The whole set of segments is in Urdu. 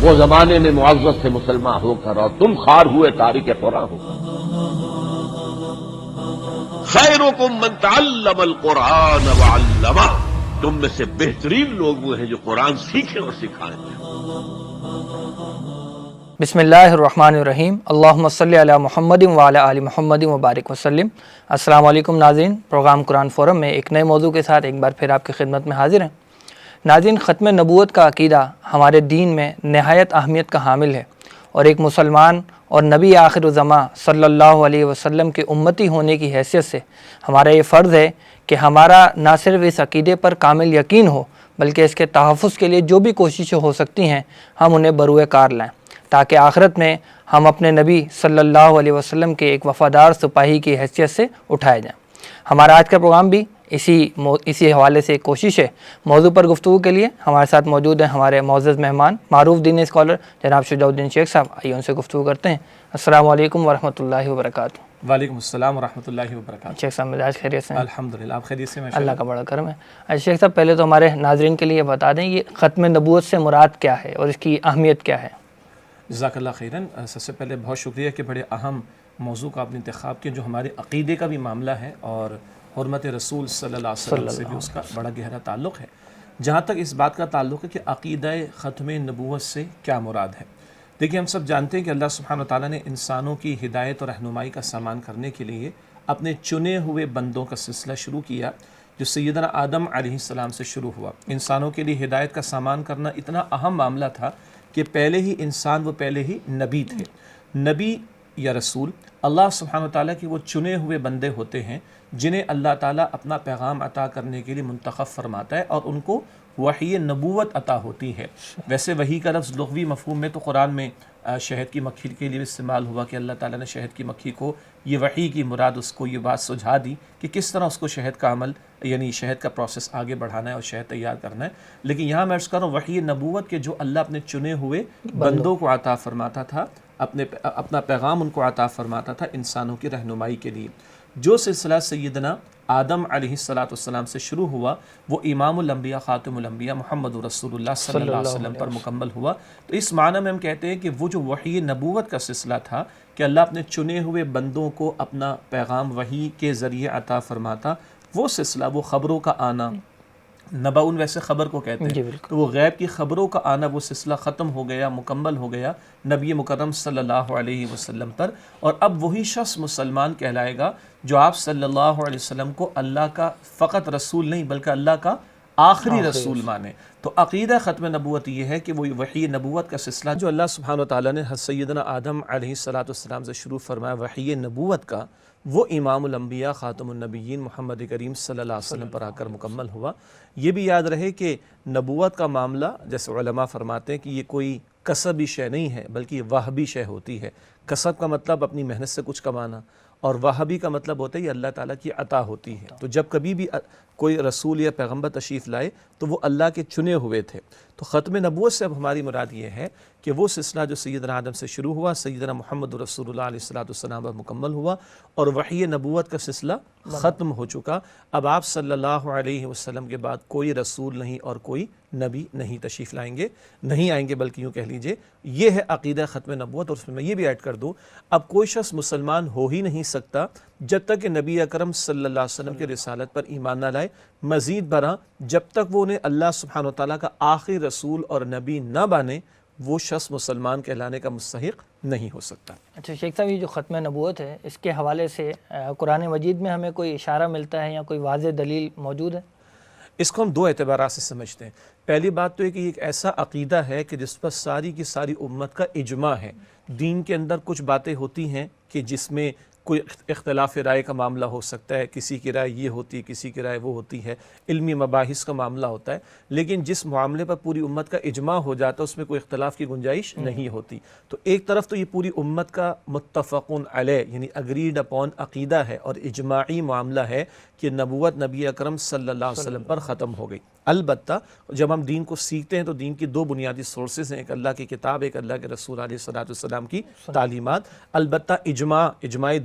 وہ زمانے میں معزز سے مسلمان ہو کر اور تم خوار ہوئے تارک قرآن ہو۔ خیرکم من تعلم القرآن وعلمہ، تم میں سے بہترین لوگ وہ ہیں جو قرآن سیکھیں اور سکھائیں۔ بسم اللہ الرحمن الرحیم، اللہم صلی علی محمد وعلی آل محمد وبارک وسلم۔ السلام علیکم ناظرین، پروگرام قرآن فورم میں ایک نئے موضوع کے ساتھ ایک بار پھر آپ کی خدمت میں حاضر ہیں۔ ناظرین، ختم نبوت کا عقیدہ ہمارے دین میں نہایت اہمیت کا حامل ہے، اور ایک مسلمان اور نبی آخر الزماں صلی اللہ علیہ وسلم کے امتی ہونے کی حیثیت سے ہمارا یہ فرض ہے کہ ہمارا نہ صرف اس عقیدے پر کامل یقین ہو بلکہ اس کے تحفظ کے لیے جو بھی کوششیں ہو سکتی ہیں ہم انہیں بروئے کار لائیں، تاکہ آخرت میں ہم اپنے نبی صلی اللہ علیہ وسلم کے ایک وفادار سپاہی کی حیثیت سے اٹھائے جائیں۔ ہمارا آج کا پروگرام بھی اسی حوالے سے ایک کوشش ہے۔ موضوع پر گفتگو کے لیے ہمارے ساتھ موجود ہیں ہمارے معزز مہمان، معروف دینی اسکالر جناب شجاع الدین شیخ صاحب۔ آئیے ان سے گفتگو کرتے ہیں۔ السلام علیکم ورحمۃ اللہ وبرکاتہ۔ وعلیکم السلام ورحمۃ اللہ وبرکاتہ۔ شیخ صاحب مزاج خیریت سے ہیں؟ الحمدللہ، آپ خیریت سے ہیں؟ اللہ کا بڑا کرم ہے۔ اچھا شیخ صاحب، پہلے تو ہمارے ناظرین کے لیے بتا دیں یہ ختم نبوت سے مراد کیا ہے اور اس کی اہمیت کیا ہے؟ جزاک اللہ خیراً۔ سب سے پہلے بہت شکریہ کہ بڑے اہم موضوع کا آپ نے انتخاب کیا، جو ہمارے عقیدے کا بھی معاملہ ہے اور حرمت رسول صلی اللہ علیہ وسلم سے بھی اس کا بڑا گہرا تعلق ہے۔ جہاں تک اس بات کا تعلق ہے کہ عقیدہ ختم نبوت سے کیا مراد ہے، دیکھیے ہم سب جانتے ہیں کہ اللہ سبحانہ وتعالیٰ نے انسانوں کی ہدایت اور رہنمائی کا سامان کرنے کے لیے اپنے چنے ہوئے بندوں کا سلسلہ شروع کیا، جو سیدنا آدم علیہ السلام سے شروع ہوا۔ انسانوں کے لیے ہدایت کا سامان کرنا اتنا اہم معاملہ تھا کہ پہلے ہی انسان وہ پہلے ہی نبی تھے۔ نبی یا رسول اللہ سبحانہ وتعالیٰ کے وہ چنے ہوئے بندے ہوتے ہیں جنہیں اللہ تعالیٰ اپنا پیغام عطا کرنے کے لیے منتخب فرماتا ہے، اور ان کو وحی نبوت عطا ہوتی ہے۔ ویسے وحی کا لفظ لغوی مفہوم میں تو قرآن میں شہد کی مکھی کے لیے استعمال ہوا کہ اللہ تعالیٰ نے شہد کی مکھی کو یہ وحی کی مراد اس کو یہ بات سجھا دی کہ کس طرح اس کو شہد کا عمل یعنی شہد کا پروسیس آگے بڑھانا ہے اور شہد تیار کرنا ہے۔ لیکن یہاں میں عرض کر رہا ہوں وحی نبوت کے جو اللہ اپنے چنے ہوئے بندوں کو عطا فرماتا تھا، اپنا پیغام ان کو عطا فرماتا تھا انسانوں کی رہنمائی کے لیے۔ جو سلسلہ سیدنا آدم علیہ السلام سے شروع ہوا وہ امام الانبیاء خاتم الانبیاء محمد رسول اللہ صلی اللہ علیہ وسلم پر مکمل ہوا۔ تو اس معنی میں ہم کہتے ہیں کہ وہ جو وحی نبوت کا سلسلہ تھا کہ اللہ اپنے چنے ہوئے بندوں کو اپنا پیغام وحی کے ذریعے عطا فرماتا، وہ سلسلہ، وہ خبروں کا آنا، نباؤن ویسے خبر کو کہتے ہیں، تو وہ غیب کی خبروں کا آنا، وہ سلسلہ ختم ہو گیا، مکمل ہو گیا نبی مکرم صلی اللہ علیہ وسلم پر۔ اور اب وہی شخص مسلمان کہلائے گا جو آپ صلی اللہ علیہ وسلم کو اللہ کا فقط رسول نہیں بلکہ اللہ کا آخری رسول مانے۔ تو عقیدہ ختم نبوت یہ ہے کہ وہ وحی نبوت کا سلسلہ جو اللہ سبحانہ وتعالیٰ نے سیدنا آدم علیہ السلام سے شروع فرمایا وحی نبوت کا، وہ امام الانبیاء خاتم النبیین محمد کریم صلی اللہ علیہ وسلم پر آ کر مکمل ہوا۔ یہ بھی یاد رہے کہ نبوت کا معاملہ جیسے علماء فرماتے ہیں کہ یہ کوئی کسبی شے نہیں ہے بلکہ یہ وہبی شے ہوتی ہے۔ کسب کا مطلب اپنی محنت سے کچھ کمانا، اور وہبی کا مطلب ہوتا ہے یہ اللہ تعالیٰ کی عطا ہوتی ہے۔ تو جب کبھی بھی کوئی رسول یا پیغمبر تشریف لائے تو وہ اللہ کے چنے ہوئے تھے۔ تو ختم نبوت سے اب ہماری مراد یہ ہے کہ وہ سلسلہ جو سیدنا آدم سے شروع ہوا سیدنا محمد رسول اللہ علیہ السلام پر مکمل ہوا، اور وحی نبوت کا سلسلہ ختم ہو چکا۔ اب آپ صلی اللہ علیہ وسلم کے بعد کوئی رسول نہیں اور کوئی نبی نہیں تشریف لائیں گے، نہیں آئیں گے، بلکہ یوں کہہ لیجئے یہ ہے عقیدہ ختم نبوت۔ اور اس میں یہ بھی ایڈ کر دوں، اب کوئی شخص مسلمان ہو ہی نہیں سکتا جب تک کہ نبی اکرم صلی اللہ علیہ وسلم کی رسالت پر ایمان نہ لائے، مزید برآں جب تک وہ انہیں اللہ سبحانہ وتعالیٰ کا آخری رسول اور نبی نہ بانے وہ شخص مسلمان کہلانے کا مستحق نہیں ہو سکتا۔ اچھا شیخ صاحب، یہ جو ختم نبوت ہے اس کے حوالے سے قرآن مجید میں ہمیں کوئی اشارہ ملتا ہے یا کوئی واضح دلیل موجود ہے؟ اس کو ہم دو اعتبارات سے سمجھتے ہیں۔ پہلی بات تو یہ کہ یہ ایک ایسا عقیدہ ہے کہ جس پر ساری کی ساری امت کا اجماع ہے۔ دین کے اندر کچھ باتیں ہوتی ہیں کہ جس میں کوئی اختلاف رائے کا معاملہ ہو سکتا ہے، کسی کی رائے یہ ہوتی ہے، کسی کی رائے وہ ہوتی ہے، علمی مباحث کا معاملہ ہوتا ہے، لیکن جس معاملے پر پوری امت کا اجماع ہو جاتا ہے اس میں کوئی اختلاف کی گنجائش نہیں ہوتی۔ تو ایک طرف تو یہ پوری امت کا متفقن علیہ یعنی اگریڈ اپون عقیدہ ہے اور اجماعی معاملہ ہے کہ نبوت نبی اکرم صلی اللہ علیہ وسلم پر ختم ہو گئی۔ البتہ جب ہم دین کو سیکھتے ہیں تو دین کی دو بنیادی سورسز ہیں، ایک اللہ کی کتاب، ایک اللہ کے رسول علیہ السلام کی تعلیمات۔ البتہ اجماع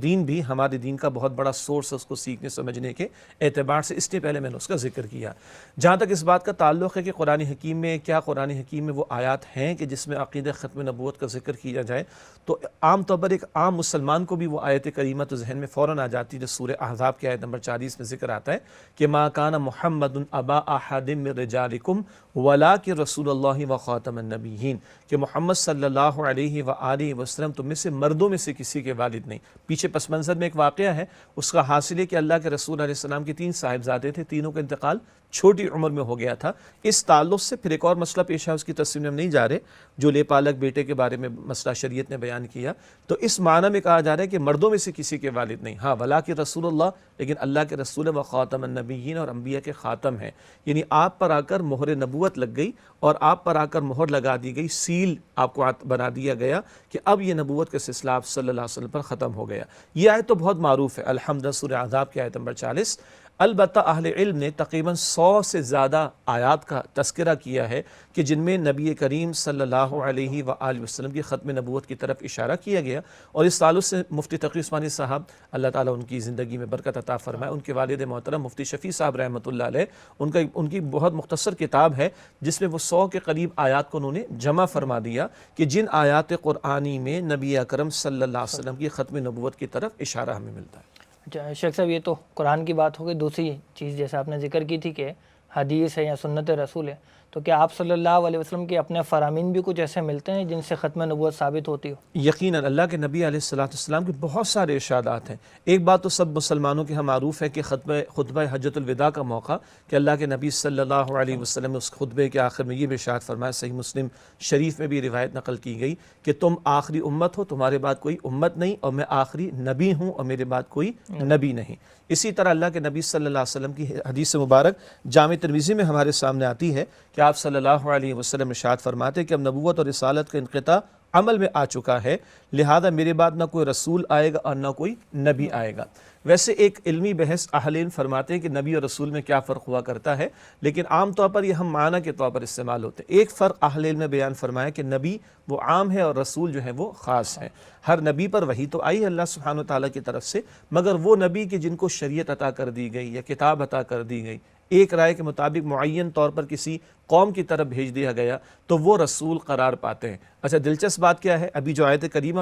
دین بھی ہمارے دین کا بہت بڑا سورس ہے اس کو سیکھنے سمجھنے کے اعتبار سے، اس لیے پہلے میں نے اس کا ذکر کیا۔ جہاں تک اس بات کا تعلق ہے کہ قرآن حکیم میں قرآن حکیم میں وہ آیات ہیں کہ جس میں عقیدہ ختم نبوت کا ذکر کیا جائے، تو عام طور پر ایک عام مسلمان کو بھی وہ آیت کریمہ تو ذہن میں فوراً آ جاتی ہے، جو سورہ احزاب کی آیت نمبر 40 میں ذکر آتا ہے کہ ما کان محمد ابا احد من رجالکم ولکن رسول اللہ و خاتم النبیین، کہ محمد صلی اللہ علیہ وآلہ وسلم تم میں سے مردوں میں سے کسی کے والد نہیں۔ پیچھے پس منظر میں ایک واقعہ ہے، اس کا حاصل ہے کہ اللہ کے رسول علیہ السلام کے 3 صاحبزادے تھے، تینوں کا انتقال چھوٹی عمر میں ہو گیا تھا۔ اس تعلق سے پھر ایک اور مسئلہ پیش ہے، اس کی تفصیل میں ہم نہیں جا رہے، جو لے پالک بیٹے کے بارے میں مسئلہ شریعت نے بیان کیا، تو اس معنی میں کہا جا رہا ہے کہ مردوں میں سے کسی کے والد نہیں، ہاں ولاکن رسول اللہ، لیکن اللہ کے رسول و خاتم النبیین، اور انبیاء کے خاتم ہیں، یعنی آپ پر آ کر مہر نبوت لگ گئی اور آپ پر آ کر مہر لگا دی گئی، سیل آپ کو بنا دیا گیا کہ اب یہ نبوت کا سلسلہ آپ صلی اللہ علیہ وسلم پر ختم ہو گیا۔ یہ آیت تو بہت معروف ہے، الحمد، سورہ احزاب کی آیت نمبر 40۔ البتہ اہل علم نے تقریباً 100 سے زیادہ آیات کا تذکرہ کیا ہے کہ جن میں نبی کریم صلی اللہ علیہ وآلہ وسلم کی ختم نبوت کی طرف اشارہ کیا گیا، اور اس تعلق سے مفتی تقی عثمانی صاحب، اللہ تعالیٰ ان کی زندگی میں برکت عطا فرمائے، ان کے والد محترم مفتی شفیع صاحب رحمۃ اللہ علیہ، ان کی بہت مختصر کتاب ہے جس میں وہ 100 کے قریب آیات کو انہوں نے جمع فرما دیا کہ جن آیات قرآنی میں نبی اکرم صلی اللہ علیہ وسلم کی ختم نبوت کی طرف اشارہ ہمیں ملتا ہے۔ اچھا شیخ صاحب، یہ تو قرآن کی بات ہو گئی، دوسری چیز جیسے آپ نے ذکر کی تھی کہ حدیث ہے یا سنت رسول ہے، تو کیا آپ صلی اللہ علیہ وسلم کے اپنے فرامین بھی کچھ ایسے ملتے ہیں جن سے ختم نبوت ثابت ہوتی ہو؟ یقیناً اللہ کے نبی علیہ السلام کے بہت سارے ارشادات ہیں۔ ایک بات تو سب مسلمانوں کے ہاں معروف ہے کہ خطبہ حجۃ الوداع کا موقع کہ اللہ کے نبی صلی اللہ علیہ وسلم نے اس خطبے کے آخر میں یہ بھی ارشاد فرمایا، صحیح مسلم شریف میں بھی روایت نقل کی گئی کہ تم آخری امت ہو، تمہارے بعد کوئی امت نہیں، اور میں آخری نبی ہوں اور میرے بعد کوئی نبی نہیں۔ اسی طرح اللہ کے نبی صلی اللہ علیہ وسلم کی حدیث مبارک جامع ترمذی میں ہمارے سامنے آتی ہے کہ آپ صلی اللہ علیہ وسلم ارشاد فرماتے کہ اب نبوت اور رسالت کا انقطاع عمل میں آ چکا ہے، لہذا میرے بعد نہ کوئی رسول آئے گا اور نہ کوئی نبی آئے گا۔ ویسے ایک علمی بحث اہل علم فرماتے ہیں کہ نبی اور رسول میں کیا فرق ہوا کرتا ہے، لیکن عام طور پر یہ ہم معنی کے طور پر استعمال ہوتے ہیں۔ ایک فرق اہل علم نے بیان فرمایا کہ نبی وہ عام ہے اور رسول جو ہے وہ خاص ہے۔ ہر نبی پر وحی تو آئی ہے اللہ سبحانہ وتعالیٰ کی طرف سے، مگر وہ نبی کہ جن کو شریعت عطا کر دی گئی یا کتاب عطا کر دی گئی، ایک رائے کے مطابق معین طور پر کسی قوم کی طرف بھیج دیا گیا، تو وہ رسول قرار پاتے ہیں۔ اچھا دلچسپ بات کیا ہے، ابھی جو آیت کریمہ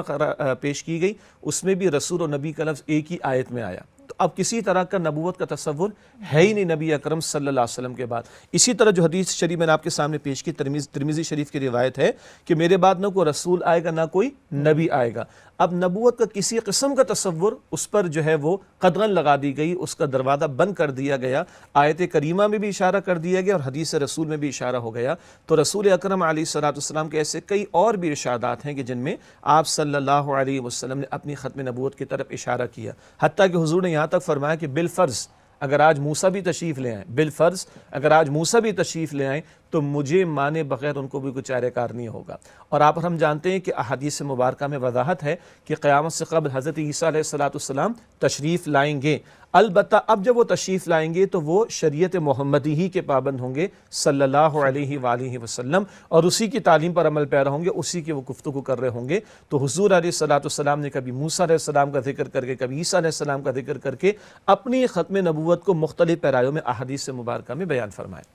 پیش کی گئی اس میں بھی رسول اور نبی کا لفظ ایک ہی آیت میں آیا، تو اب کسی طرح کا نبوت کا تصور ہے ہی نہیں نبی اکرم صلی اللہ علیہ وسلم کے بعد۔ اسی طرح جو حدیث شریف میں نے آپ کے سامنے پیش کی، ترمذی شریف کی روایت ہے کہ میرے بعد نہ کوئی رسول آئے گا نہ کوئی نبی آئے گا۔ اب نبوت کا کسی قسم کا تصور اس پر جو ہے وہ قدغن لگا دی گئی، اس کا دروازہ بند کر دیا گیا، آیت کریمہ میں بھی اشارہ کر دیا گیا اور حدیث رسول میں بھی اشارہ ہو گیا۔ تو رسول اکرم علیہ السلام کے ایسے کئی اور بھی ارشادات ہیں کہ جن میں آپ صلی اللہ علیہ وسلم نے اپنی ختم نبوت کی طرف اشارہ کیا، حتیٰ کہ حضور نے یہاں تک فرمایا کہ بالفرض اگر آج موسیٰ بھی تشریف لے آئیں، بالفرض اگر آج موسیٰ بھی تشریف لے آئیں تو مجھے مانے بغیر ان کو بھی کچھ چارہ کار نہیں ہوگا۔ اور آپ ہم جانتے ہیں کہ احادیث مبارکہ میں وضاحت ہے کہ قیامت سے قبل حضرت عیسیٰ علیہ السلام تشریف لائیں گے، البتہ اب جب وہ تشریف لائیں گے تو وہ شریعت محمدی ہی کے پابند ہوں گے صلی اللہ علیہ وآلہ وسلم، اور اسی کی تعلیم پر عمل پیرا ہوں گے، اسی کی وہ گفتگو کر رہے ہوں گے۔ تو حضور علیہ السلام نے کبھی موسیٰ علیہ السلام کا ذکر کر کے، کبھی عیسیٰ علیہ السلام کا ذکر کر کے اپنی ختم نبوت کو مختلف پیرایوں میں احادیث مبارکہ میں بیان فرمائے۔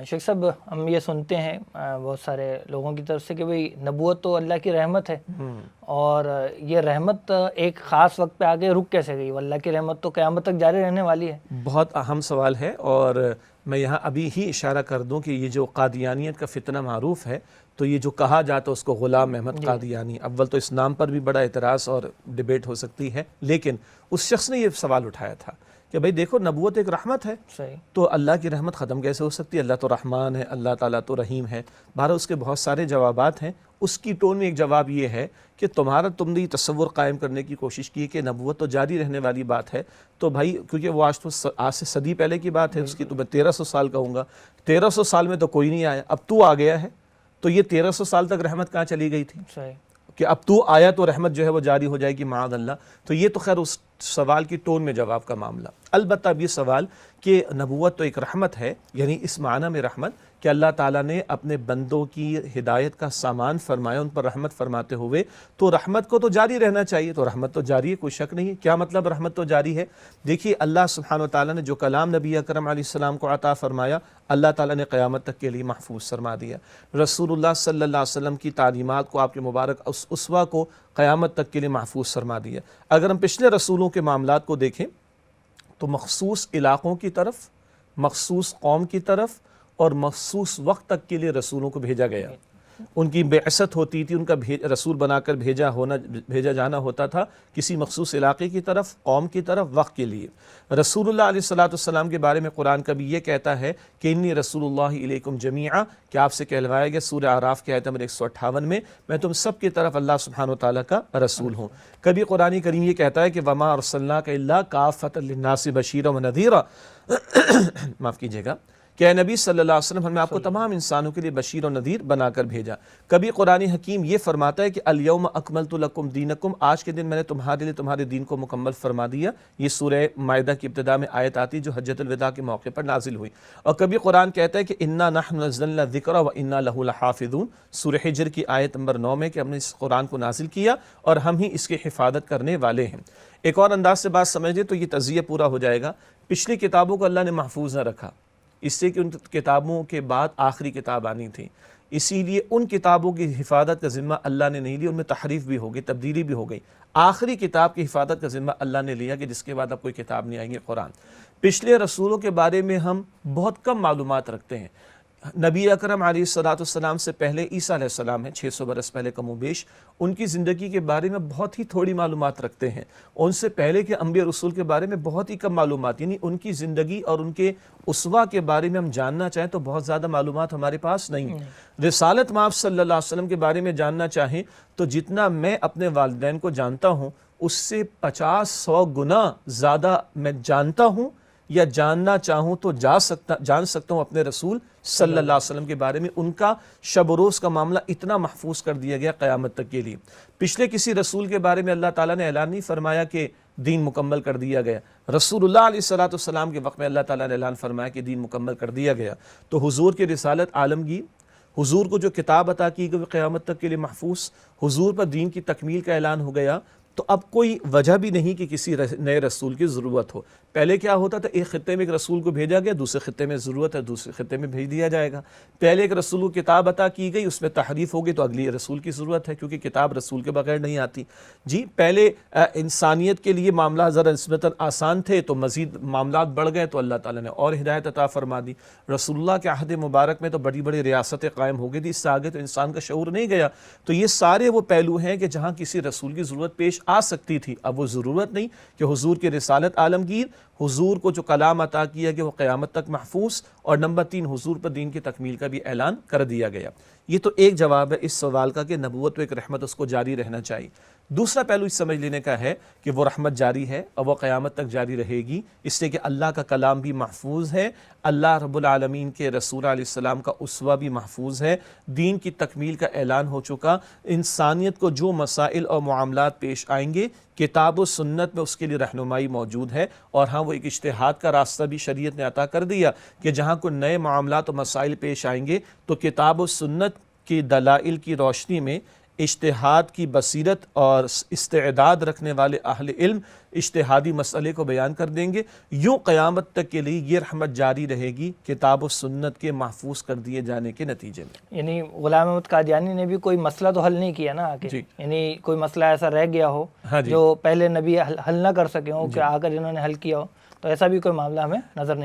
شیخ صاحب، ہم یہ سنتے ہیں بہت سارے لوگوں کی طرف سے کہ بھئی نبوت تو اللہ کی رحمت ہے، اور یہ رحمت ایک خاص وقت پہ آگے رک کیسے گئی؟ اللہ کی رحمت تو قیامت تک جاری رہنے والی ہے۔ بہت اہم سوال ہے، اور میں یہاں ابھی ہی اشارہ کر دوں کہ یہ جو قادیانیت کا فتنہ معروف ہے، تو یہ جو کہا جاتا ہے اس کو غلام احمد قادیانی، اول تو اس نام پر بھی بڑا اعتراض اور ڈیبیٹ ہو سکتی ہے، لیکن اس شخص نے یہ سوال اٹھایا تھا کہ بھئی دیکھو نبوت ایک رحمت ہے، صحیح، تو اللہ کی رحمت ختم کیسے ہو سکتی ہے؟ اللہ تو رحمان ہے، اللہ تعالیٰ تو رحیم ہے۔ بہرحال اس کے بہت سارے جوابات ہیں، اس کی ٹون میں ایک جواب یہ ہے کہ تم نے یہ تصور قائم کرنے کی کوشش کی کہ نبوت تو جاری رہنے والی بات ہے، تو بھائی کیونکہ وہ آج سے صدی پہلے کی بات ہے، اس کی تو میں 1300 سال کہوں گا، 1300 سال میں تو کوئی نہیں آیا، اب تو آ گیا ہے، تو یہ 1300 سال تک رحمت کہاں چلی گئی تھی؟ صحیح، کہ اب تو آیا تو رحمت جو ہے وہ جاری ہو جائے گی معاذ اللہ۔ تو یہ تو خیر اس سوال کی ٹون میں جواب کا معاملہ۔ البتہ اب یہ سوال کہ نبوت تو ایک رحمت ہے، یعنی اس معنی میں رحمت کہ اللہ تعالیٰ نے اپنے بندوں کی ہدایت کا سامان فرمایا، ان پر رحمت فرماتے ہوئے، تو رحمت کو تو جاری رہنا چاہیے، تو رحمت تو جاری ہے، کوئی شک نہیں ہے۔ کیا مطلب رحمت تو جاری ہے؟ دیکھیے اللہ سبحانہ و تعالیٰ نے جو کلام نبی اکرم علیہ السلام کو عطا فرمایا، اللہ تعالیٰ نے قیامت تک کے لیے محفوظ فرما دیا۔ رسول اللہ صلی اللہ علیہ وسلم کی تعلیمات کو، آپ کے مبارک اسوہ کو قیامت تک کے لیے محفوظ فرما دیا۔ اگر ہم پچھلے رسولوں کے معاملات کو دیکھیں تو مخصوص علاقوں کی طرف، مخصوص قوم کی طرف اور مخصوص وقت تک کے لیے رسولوں کو بھیجا گیا۔ ان کی بعثت ہوتی تھی، ان کا رسول بنا کر بھیجا جانا ہوتا تھا کسی مخصوص علاقے کی طرف، قوم کی طرف، وقت کے لیے۔ رسول اللہ علیہ السلام کے بارے میں قرآن کبھی یہ کہتا ہے کہ انی رسول اللہ الیکم جمیعا، کہ آپ سے کہلوایا گیا سورہ اعراف کی آیت نمبر 158 میں، میں تم سب کی طرف اللہ سبحانہ و تعالیٰ کا رسول ہوں۔ کبھی قرآن کریم یہ کہتا ہے کہ وما ارسلناک الا کافۃ للناس بشیرا ونذیرا، معاف کیجیے گا، کہ اے نبی صلی اللہ علیہ وسلم، ہم نے آپ کو تمام انسانوں کے لیے بشیر و نذیر بنا کر بھیجا۔ کبھی قرآن حکیم یہ فرماتا ہے کہ الیوم اکملت لکم دینکم، آج کے دن میں نے تمہارے لیے تمہارے دین کو مکمل فرما دیا۔ یہ سورہ مائدہ کی ابتدا میں آیت آتی جو حجۃ الوداع کے موقع پر نازل ہوئی۔ اور کبھی قرآن کہتا ہے کہ انا نحن نزلنا الذکر و انا لہ لحافظون، سورہ حجر کی آیت نمبر 9 میں، کہ ہم نے اس قرآن کو نازل کیا اور ہم ہی اس کی حفاظت کرنے والے ہیں۔ ایک اور انداز سے بات سمجھ لیں تو یہ تجزیہ پورا ہو جائے گا۔ پچھلی کتابوں کو اللہ نے محفوظ نہ رکھا، اس سے کہ ان کتابوں کے بعد آخری کتاب آنی تھی، اسی لیے ان کتابوں کی حفاظت کا ذمہ اللہ نے نہیں لیا، ان میں تحریف بھی ہو گئی، تبدیلی بھی ہو گئی۔ آخری کتاب کی حفاظت کا ذمہ اللہ نے لیا کہ جس کے بعد اب کوئی کتاب نہیں آئیں گی، قرآن۔ پچھلے رسولوں کے بارے میں ہم بہت کم معلومات رکھتے ہیں۔ نبی اکرم علیہ السلام سے پہلے عیسیٰ علیہ السلام ہیں، 600 برس پہلے کم و بیش، ان کی زندگی کے بارے میں بہت ہی تھوڑی معلومات رکھتے ہیں۔ ان سے پہلے کے انبیاء رسول کے بارے میں بہت ہی کم معلومات، یعنی ان کی زندگی اور ان کے اسوہ کے بارے میں ہم جاننا چاہیں تو بہت زیادہ معلومات ہمارے پاس نہیں۔ رسالت مآب صلی اللہ علیہ وسلم کے بارے میں جاننا چاہیں تو جتنا میں اپنے والدین کو جانتا ہوں اس سے 50-100 گنا زیادہ میں جانتا ہوں یا جاننا چاہوں تو جان سکتا ہوں اپنے رسول صلی اللہ علیہ وسلم کے بارے میں۔ ان کا شب و روز کا معاملہ اتنا محفوظ کر دیا گیا قیامت تک کے لیے۔ پچھلے کسی رسول کے بارے میں اللہ تعالیٰ نے اعلان نہیں فرمایا کہ دین مکمل کر دیا گیا۔ رسول اللہ علیہ السلام کے وقت میں اللہ تعالیٰ نے اعلان فرمایا کہ دین مکمل کر دیا گیا۔ تو حضور کی رسالت عالمگیر، حضور کو جو کتاب عطا کی گئی وہ قیامت تک کے لیے محفوظ، حضور پر دین کی تکمیل کا اعلان ہو گیا۔ تو اب کوئی وجہ بھی نہیں کہ کسی نئے رسول کی ضرورت ہو۔ پہلے کیا ہوتا تھا، ایک خطے میں ایک رسول کو بھیجا گیا، دوسرے خطے میں ضرورت ہے، دوسرے خطے میں بھیج دیا جائے گا۔ پہلے ایک رسول کو کتاب عطا کی گئی، اس میں تحریف ہو گئی تو اگلی رسول کی ضرورت ہے، کیونکہ کتاب رسول کے بغیر نہیں آتی۔ جی پہلے انسانیت کے لیے معاملات ذرا نسبتاً آسان تھے تو مزید معاملات بڑھ گئے تو اللہ تعالیٰ نے اور ہدایت عطا فرما دی۔ رسول اللہ کے عہد مبارک میں تو بڑی بڑی ریاستیں قائم ہو گئی تھی، اس سے آگے تو انسان کا شعور نہیں گیا۔ تو یہ سارے وہ پہلو ہیں کہ جہاں کسی رسول کی ضرورت پیش آ سکتی تھی، اب وہ ضرورت نہیں کہ حضور کی رسالت عالمگیر، حضور کو جو کلام عطا کیا گیا وہ قیامت تک محفوظ، اور نمبر 3 حضور پر دین کی تکمیل کا بھی اعلان کر دیا گیا۔ یہ تو ایک جواب ہے اس سوال کا کہ نبوت و ایک رحمت اس کو جاری رہنا چاہیے۔ دوسرا پہلو اس سمجھ لینے کا ہے کہ وہ رحمت جاری ہے اور وہ قیامت تک جاری رہے گی، اس سے کہ اللہ کا کلام بھی محفوظ ہے، اللہ رب العالمین کے رسول علیہ السلام کا اسوہ بھی محفوظ ہے، دین کی تکمیل کا اعلان ہو چکا۔ انسانیت کو جو مسائل اور معاملات پیش آئیں گے کتاب و سنت میں اس کے لیے رہنمائی موجود ہے، اور ہاں وہ ایک اجتہاد کا راستہ بھی شریعت نے عطا کر دیا کہ جہاں کوئی نئے معاملات و مسائل پیش آئیں گے تو کتاب و سنت کی دلائل کی روشنی میں اجتہاد کی بصیرت اور استعداد رکھنے والے اہل علم اجتہادی مسئلے کو بیان کر دیں گے۔ یوں قیامت تک کے لیے یہ رحمت جاری رہے گی کتاب و سنت کے محفوظ کر دیے جانے کے نتیجے میں۔ یعنی غلام احمد قادیانی نے بھی کوئی مسئلہ تو حل نہیں کیا نا آگے، یعنی کوئی مسئلہ ایسا رہ گیا ہو جو پہلے نبی حل نہ کر سکے ہوں کہ آ کر انہوں نے حل کیا ہو، تو ایسا بھی کوئی معاملہ ہمیں نظر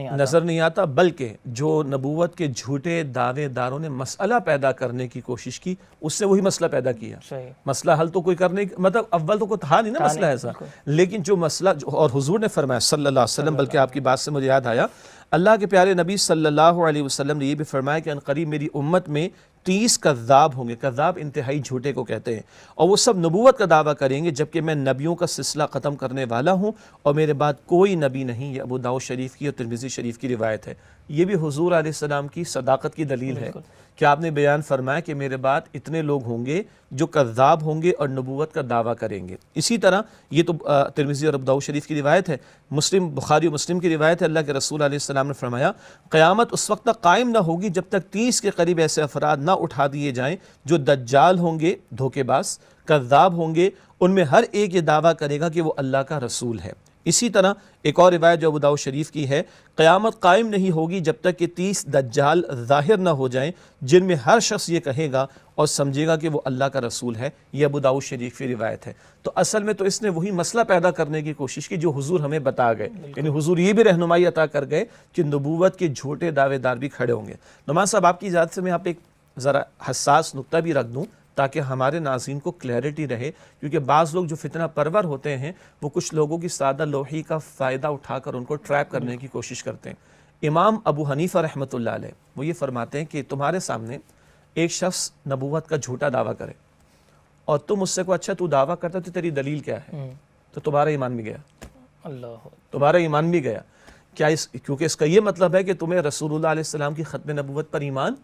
نہیں آتا۔ بلکہ جو نبوت کے جھوٹے دعوے داروں نے مسئلہ پیدا کرنے کی کوشش کی، اس سے وہی مسئلہ پیدا کیا۔ مسئلہ حل تو کوئی کرنے، مطلب اول تو کوئی تھا نہیں نا مسئلہ ایسا، لیکن جو مسئلہ، اور حضور نے فرمایا صلی اللہ علیہ وسلم، بلکہ آپ کی بات سے مجھے یاد آیا، اللہ کے پیارے نبی صلی اللہ علیہ وسلم نے یہ بھی فرمایا کہ ان قریب میری امت میں 30 کذاب ہوں گے. کذاب انتہائی جھوٹے کو کہتے ہیں. اور وہ سب نبوت کا دعویٰ کریں گے جبکہ میں نبیوں کا سلسلہ ختم کرنے والا ہوں اور میرے بعد کوئی نبی نہیں. یہ ابو داؤد شریف کی اور ترمذی شریف کی روایت ہے. یہ بھی حضور علیہ السلام کی صداقت کی دلیل ہے کہ آپ نے بیان فرمایا کہ میرے بعد اتنے لوگ ہوں گے جو کذاب ہوں گے اور نبوت کا دعویٰ کریں گے. اسی طرح یہ تو ترمذی اور ابو داؤد شریف کی روایت ہے. بخاری و مسلم کی روایت ہے. اللہ کے رسول علیہ السلام نے فرمایا قیامت اس وقت تک قائم نہ ہوگی جب تک 30 کے قریب ایسے افراد نہ اٹھا دیے جائیں جو دجال ہوں گے, دھوکے باز, کذاب ہوں گے. ان میں ہر ایک یہ دعویٰ کرے گا کہ وہ اللہ کا رسول ہے. اسی طرح ایک اور روایت جو ابو داؤد شریف کی ہے, قیامت قائم نہیں ہوگی جب تک کہ 30 دجال ظاہر نہ ہو جائیں جن میں ہر شخص یہ کہے گا اور سمجھے گا کہ وہ اللہ کا رسول ہے. یہ ابو داؤد شریف کی روایت ہے. تو اصل میں تو اس نے وہی مسئلہ پیدا کرنے کی کوشش کی جو حضور ہمیں بتا گئے. یعنی حضور یہ بھی رہنمائی عطا کر گئے کہ نبوت کے جھوٹے دعوے دار بھی کھڑے ہوں گے. نعمان صاحب آپ کی اجازت سے میں آپ ایک ذرا حساس نقطہ بھی رکھ دوں تاکہ ہمارے ناظرین کو کلیئرٹی رہے, کیونکہ بعض لوگ جو فتنہ پرور ہوتے ہیں وہ کچھ لوگوں کی سادہ لوحی کا فائدہ اٹھا کر ان کو ٹریپ کرنے کی کوشش کرتے ہیں. امام ابو حنیفہ رحمۃ اللہ علیہ وہ یہ فرماتے ہیں کہ تمہارے سامنے ایک شخص نبوت کا جھوٹا دعویٰ کرے اور تم اس سے کو اچھا تو دعویٰ کرتا تو تیری دلیل کیا ہے, تو تمہارا ایمان بھی گیا. اللہ, تمہارا ایمان بھی گیا. کیا کیونکہ اس کا یہ مطلب ہے کہ تمہیں رسول اللہ علیہ السلام کی ختم نبوت پر ایمان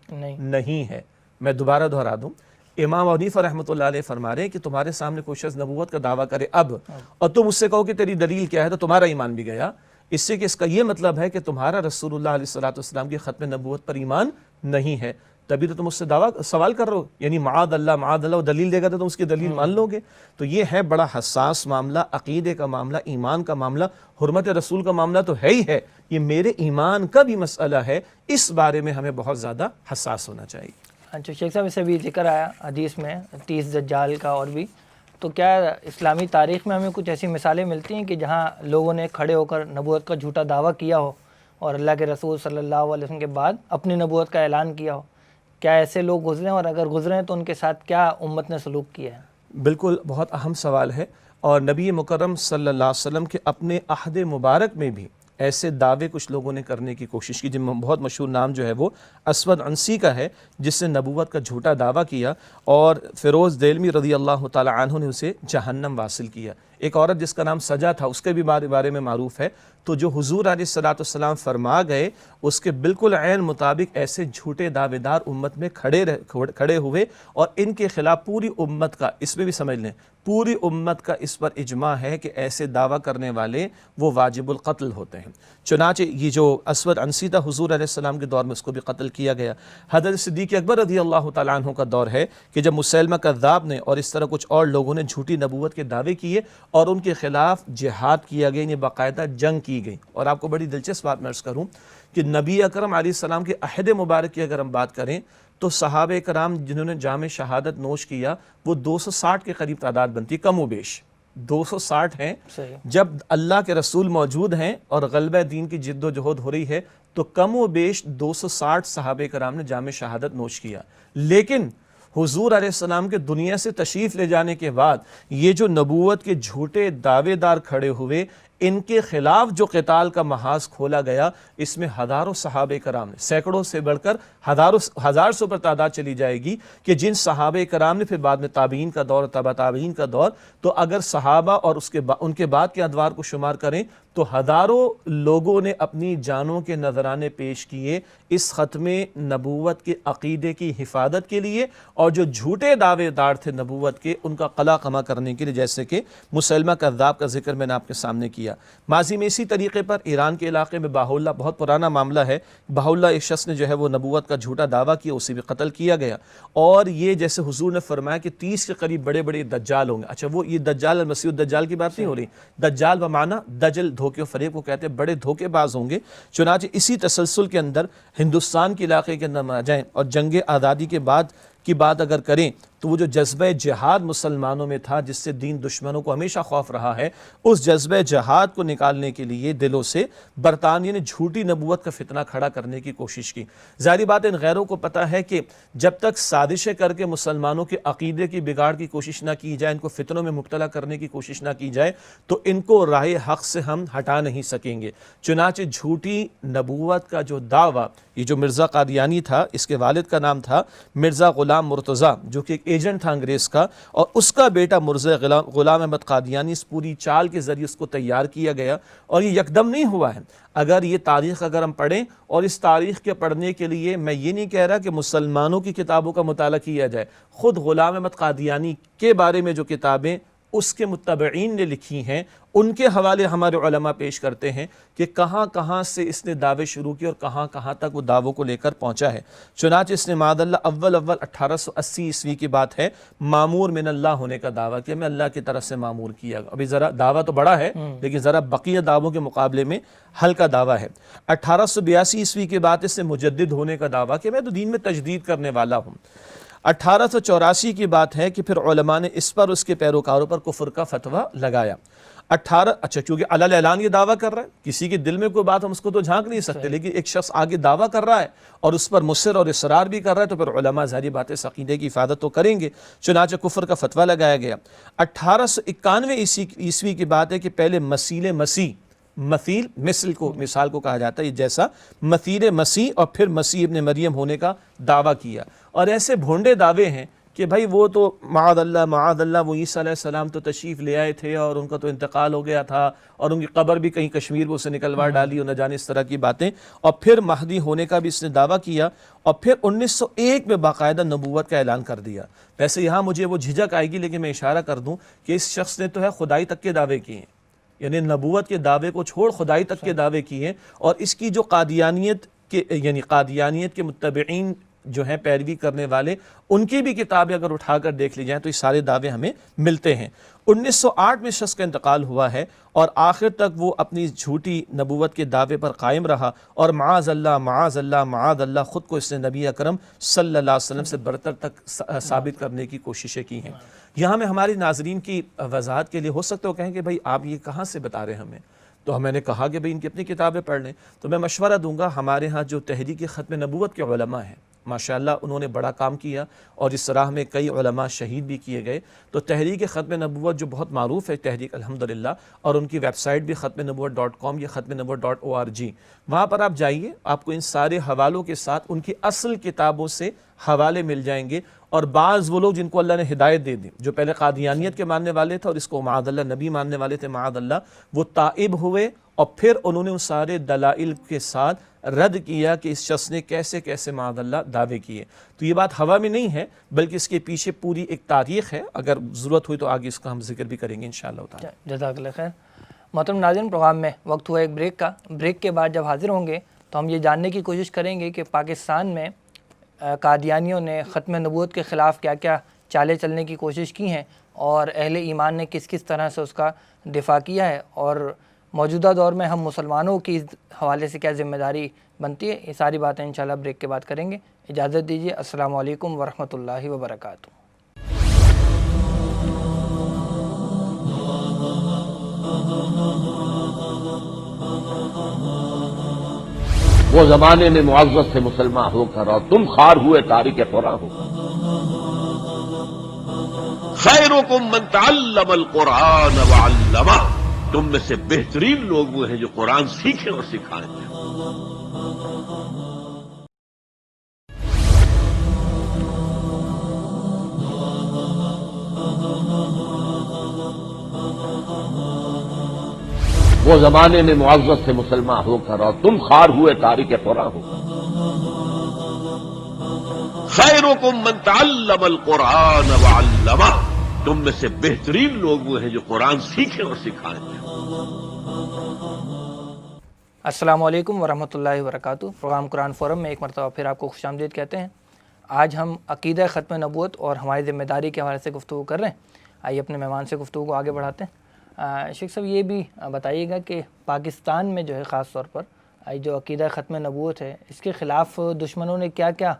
نہیں ہے. میں دوبارہ دہرا دوں, امام ابو حنیفہ رحمۃ اللہ علیہ فرما رہے ہیں کہ تمہارے سامنے کوئی شخص نبوت کا دعویٰ کرے اب اور تم اس سے کہو کہ تیری دلیل کیا ہے, تو تمہارا ایمان بھی گیا. اس سے کہ اس کا یہ مطلب ہے کہ تمہارا رسول اللہ علیہ السلام کی ختم نبوت پر ایمان نہیں ہے, تبھی تو تم اس سے سوال کر رہے ہو. یعنی معاذ اللہ وہ دلیل دے گا تو تم اس کی دلیل مان لو گے. تو یہ ہے بڑا حساس معاملہ, عقیدے کا معاملہ, ایمان کا معاملہ, حرمت رسول کا معاملہ تو ہے ہی ہے. یہ میرے ایمان کا بھی مسئلہ ہے, اس بارے میں ہمیں بہت زیادہ حساس ہونا چاہیے. اچھا شیخ صاحب, اسے بھی ذکر آیا حدیث میں 30 دجال کا اور بھی, تو کیا اسلامی تاریخ میں ہمیں کچھ ایسی مثالیں ملتی ہیں کہ جہاں لوگوں نے کھڑے ہو کر نبوت کا جھوٹا دعویٰ کیا ہو اور اللہ کے رسول صلی اللہ علیہ وسلم کے بعد اپنی نبوت کا اعلان کیا ہو؟ کیا ایسے لوگ گزرے ہیں, اور اگر گزرے ہیں تو ان کے ساتھ کیا امت نے سلوک کیا ہے؟ بالکل بہت اہم سوال ہے, اور نبی مکرم صلی اللہ علیہ وسلم کے اپنے عہد مبارک میں بھی ایسے دعوے کچھ لوگوں نے کرنے کی کوشش کی. جن میں بہت مشہور نام جو ہے وہ اسود عنسی کا ہے, جس نے نبوت کا جھوٹا دعویٰ کیا اور فیروز دیلمی رضی اللہ تعالی عنہ نے اسے جہنم واصل کیا. ایک عورت جس کا نام سجا تھا, اس کے بھی بارے میں معروف ہے. تو جو حضور علیہ السلام فرما گئے اس کے بالکل عین مطابق ایسے جھوٹے دعوے دار امت میں کھڑے ہوئے, اور ان کے خلاف پوری امت کا, اس میں بھی سمجھ لیں پوری امت کا اس پر اجماع ہے کہ ایسے دعویٰ کرنے والے وہ واجب القتل ہوتے ہیں. چنانچہ یہ جو اسود عنسی تھا حضور علیہ السلام کے دور میں اس کو بھی قتل کیا گیا. حضرت صدیق اکبر رضی اللہ تعالیٰ عنہ کا دور ہے کہ جب مسیلمہ کذاب نے اور اس طرح کچھ اور لوگوں نے جھوٹی نبوت کے دعوے کیے اور ان کے خلاف جہاد کیا گیا, یعنی باقاعدہ جنگ کی گئی. اور آپ کو بڑی دلچسپ بات میں عرض کروں کہ نبی اکرم علیہ السلام کے عہد مبارک کی اگر ہم بات کریں تو صحابہ کرام جنہوں نے جام شہادت نوش کیا وہ 260 کے قریب تعداد بنتی, کم و بیش 260 ہیں. جب اللہ کے رسول موجود ہیں اور غلبہ دین کی جد و جہد ہو رہی ہے تو کم و بیش 260 صحابہ کرام نے جام شہادت نوش کیا. لیکن حضور علیہ السلام کے دنیا سے تشریف لے جانے کے بعد یہ جو نبوت کے جھوٹے دعوے دار کھڑے ہوئے, ان کے خلاف جو قتال کا محاذ کھولا گیا, اس میں ہزاروں صحابہ کرام نے, سینکڑوں سے بڑھ کر ہزار سو پر تعداد چلی جائے گی کہ جن صحابہ کرام نے پھر بعد میں تابعین کا دور, تبع تابعین کا دور, تو اگر صحابہ اور ان کے بعد کے ادوار کو شمار کریں تو ہزاروں لوگوں نے اپنی جانوں کے نذرانے پیش کیے اس ختم نبوت کے عقیدے کی حفاظت کے لیے, اور جو جھوٹے دعوے دار تھے نبوت کے ان کا قلع قمع کرنے کے لیے, جیسے کہ مسیلمہ کذاب کا ذکر میں نے آپ کے سامنے کیا. ماضی میں اسی طریقے پر ایران کے علاقے میں باہولہ, بہت پرانا معاملہ ہے, باہولہ ایک شخص نے جو ہے وہ نبوت کا جھوٹا دعویٰ کیا, اسے بھی قتل کیا گیا. اور یہ جیسے حضور نے فرمایا کہ 30 کے قریب بڑے بڑے دجال ہوں گے. اچھا وہ یہ دجال المسیح الدجال کی بات نہیں ہو رہی, دجال بمعنی دجل, دھوکے و فریب کو کہتے ہیں, بڑے دھوکے باز ہوں گے. چنانچہ اسی تسلسل کے اندر ہندوستان کے علاقے کے اندر آ جائیں اور جنگ آزادی کے بعد کی بات اگر کریں تو وہ جو جذبہ جہاد مسلمانوں میں تھا جس سے دین دشمنوں کو ہمیشہ خوف رہا ہے، اس جذبہ جہاد کو نکالنے کے لیے دلوں سے برطانیہ نے جھوٹی نبوت کا فتنہ کھڑا کرنے کی کوشش کی۔ ظاہری بات ہے ان غیروں کو پتہ ہے کہ جب تک سازشیں کر کے مسلمانوں کے عقیدے کی بگاڑ کی کوشش نہ کی جائے، ان کو فتنوں میں مبتلا کرنے کی کوشش نہ کی جائے، تو ان کو راہ حق سے ہم ہٹا نہیں سکیں گے۔ چنانچہ جھوٹی نبوت کا جو دعویٰ، یہ جو مرزا قادیانی تھا، اس کے والد کا نام تھا مرزا غلام مرتضیٰ، جو کہ ایک ایجنٹ تھا انگریز کا، اور اس کا بیٹا مرزا غلام احمد قادیانی، اس پوری چال کے ذریعے اس کو تیار کیا گیا، اور یہ یکدم نہیں ہوا ہے۔ اگر یہ تاریخ اگر ہم پڑھیں، اور اس تاریخ کے پڑھنے کے لیے میں یہ نہیں کہہ رہا کہ مسلمانوں کی کتابوں کا مطالعہ کیا جائے، خود غلام احمد قادیانی کے بارے میں جو کتابیں اس کے متبعین نے لکھی ہیں، ان کے حوالے ہمارے علماء پیش کرتے ہیں کہ کہاں کہاں سے اس نے دعوے شروع کیے اور کہاں کہاں تک وہ دعووں کو لے کر پہنچا ہے۔ چنانچہ اس نے معاذ اللہ اول 1880 عیسوی کی بات ہے، معمور من اللہ ہونے کا دعویٰ کیا، میں اللہ کی طرف سے معمور کیا۔ ابھی ذرا دعویٰ تو بڑا ہے لیکن ذرا بقیہ دعووں کے مقابلے میں ہلکا دعویٰ ہے۔ 1882 عیسوی کی بات اس نے مجدد ہونے کا دعویٰ کیا، میں تو دین میں تجدید کرنے والا ہوں۔ 1884 کی بات ہے کہ پھر علماء نے اس پر اس کے پیروکاروں پر کفر کا فتویٰ لگایا۔ اچھا کیونکہ علل اعلان یہ دعویٰ کر رہا ہے، کسی کے دل میں کوئی بات ہم اس کو تو جھانک نہیں سکتے، لیکن ایک شخص آگے دعویٰ کر رہا ہے اور اس پر مصر اور اصرار بھی کر رہا ہے، تو پھر علماء ظاہری بات ہے عقیدے کی حفاظت تو کریں گے، چنانچہ کفر کا فتویٰ لگایا گیا۔ 1891 عیسوی کی بات ہے کہ پہلے مثیل مثل کو مثال کو کہا جاتا ہے، جیسا مثیل مسیح، اور پھر مسیح ابن مریم ہونے کا دعویٰ کیا۔ اور ایسے بھونڈے دعوے ہیں کہ بھائی وہ تو معاذ اللہ وہ عیسیٰ علیہ السلام تو تشریف لے آئے تھے اور ان کا تو انتقال ہو گیا تھا، اور ان کی قبر بھی کہیں کشمیر میں اسے نکلوا ڈالی، اور نہ جانے اس طرح کی باتیں، اور پھر مہدی ہونے کا بھی اس نے دعویٰ کیا، اور پھر 1901 میں باقاعدہ نبوت کا اعلان کر دیا۔ ویسے یہاں مجھے وہ جھجک آئے گی لیکن میں اشارہ کر دوں کہ اس شخص نے تو ہے خدائی تک کے دعوے کیے ہیں، یعنی نبوت کے دعوے کو چھوڑ خدائی تک کے دعوے کیے، اور اس کی جو قادیانیت کے متبعین جو ہیں پیروی کرنے والے، ان کی بھی کتابیں اگر اٹھا کر دیکھ لی جائیں تو یہ سارے دعوے ہمیں ملتے ہیں۔ 1908 میں شخص کا انتقال ہوا ہے، اور آخر تک وہ اپنی جھوٹی نبوت کے دعوے پر قائم رہا، اور معاذ اللہ خود کو اس نے نبی اکرم صلی اللہ علیہ وسلم سے برتر تک ثابت کرنے کی کوششیں کی ہیں۔ یہاں میں ہماری ناظرین کی وضاحت کے لیے ہو سکتا ہے وہ کہیں کہ بھائی آپ یہ کہاں سے بتا رہے ہیں ہمیں، تو میں نے کہا کہ بھئی ان کی اپنی کتابیں پڑھ لیں، تو میں مشورہ دوں گا ہمارے ہاں جو تحریک ختم نبوت کے علماء ہیں، ماشاءاللہ انہوں نے بڑا کام کیا، اور اس راہ میں کئی علماء شہید بھی کیے گئے، تو تحریک ختم نبوت جو بہت معروف ہے تحریک الحمدللہ، اور ان کی ویب سائٹ بھی ختم نبوت.com یا ختم نبوت.org، وہاں پر آپ جائیے، آپ کو ان سارے حوالوں کے ساتھ ان کی اصل کتابوں سے حوالے مل جائیں گے۔ اور بعض وہ لوگ جن کو اللہ نے ہدایت دے دی، جو پہلے قادیانیت کے ماننے والے تھے اور اس کو معاذ اللہ نبی ماننے والے تھے، معاذ اللہ وہ تائب ہوئے، اور پھر انہوں نے ان سارے دلائل کے ساتھ رد کیا کہ اس شخص نے کیسے کیسے معاذ اللہ دعوے کیے۔ تو یہ بات ہوا میں نہیں ہے بلکہ اس کے پیچھے پوری ایک تاریخ ہے، اگر ضرورت ہوئی تو آگے اس کا ہم ذکر بھی کریں گے انشاءاللہ تعالی۔ جزاک اللہ خیر۔ محترم ناظرین، پروگرام میں وقت ہوا ایک بریک کا، بریک کے بعد جب حاضر ہوں گے تو ہم یہ جاننے کی کوشش کریں گے کہ پاکستان میں قادیانیوں نے ختم نبوت کے خلاف کیا کیا چالیں چلنے کی کوشش کی ہیں، اور اہل ایمان نے کس کس طرح سے اس کا دفاع کیا ہے، اور موجودہ دور میں ہم مسلمانوں کی اس حوالے سے کیا ذمہ داری بنتی ہے، یہ ساری باتیں انشاءاللہ بریک کے بعد کریں گے۔ اجازت دیجیے، السلام علیکم ورحمۃ اللہ وبرکاتہ۔ وہ زمانے میں معزز تھے مسلمان ہو کر، اور تم خار ہوئے تارک قرآن ہو۔ خیرکم من تعلم القرآن وعلمہ، تم میں سے بہترین لوگ وہ ہیں جو قرآن سیکھیں اور سکھائیں۔ وہ زمانے میں معزز تھے مسلمان ہو کر، اور تم خار ہوئے تارک قرآن ہو۔ خیرکم من تعلم القرآن وعلمہ، تم میں سے بہترین لوگ وہ ہیں جو قرآن سیکھیں اور سکھائیں۔ السلام علیکم ورحمۃ اللہ وبرکاتہ۔ پروگرام قرآن فورم میں ایک مرتبہ پھر آپ کو خوش آمدید کہتے ہیں۔ آج ہم عقیدہ ختم نبوت اور ہماری ذمہ داری کے حوالے سے گفتگو کر رہے ہیں۔ آئیے اپنے مہمان سے گفتگو کو آگے بڑھاتے ہیں۔ شیخ صاحب یہ بھی بتائیے گا کہ پاکستان میں جو ہے خاص طور پر جو عقیدہ ختم نبوت ہے، اس کے خلاف دشمنوں نے کیا کیا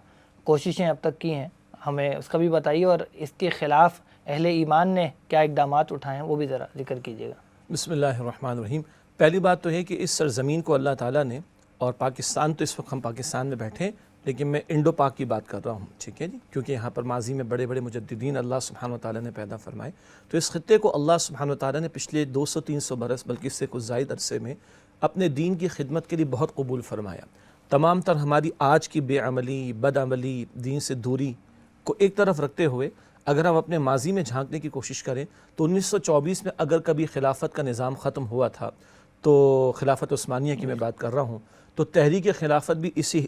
کوششیں اب تک کی ہیں، ہمیں اس کا بھی بتائیے، اور اس کے خلاف اہل ایمان نے کیا اقدامات اٹھائے ہیں وہ بھی ذرا ذکر کیجیے گا۔ بسم اللہ الرحمن الرحیم۔ پہلی بات تو ہے کہ اس سرزمین کو اللہ تعالیٰ نے، اور پاکستان تو اس وقت ہم پاکستان میں بیٹھے، لیکن میں انڈو پاک کی بات کر رہا ہوں، ٹھیک ہے جی، کیونکہ یہاں پر ماضی میں بڑے بڑے مجددین اللہ سبحانہ و تعالیٰ نے پیدا فرمائے، تو اس خطے کو اللہ سبحانہ و تعالیٰ نے پچھلے 200-300 برس بلکہ اس سے کچھ زائد عرصے میں اپنے دین کی خدمت کے لیے بہت قبول فرمایا۔ تمام تر ہماری آج کی بے عملی، بد عملی، دین سے دوری کو ایک طرف رکھتے ہوئے اگر ہم اپنے ماضی میں جھانکنے کی کوشش کریں تو 1924 میں اگر کبھی خلافت کا نظام ختم ہوا تھا، تو خلافت عثمانیہ کی میں بات کر رہا ہوں، تو تحریک خلافت بھی اسی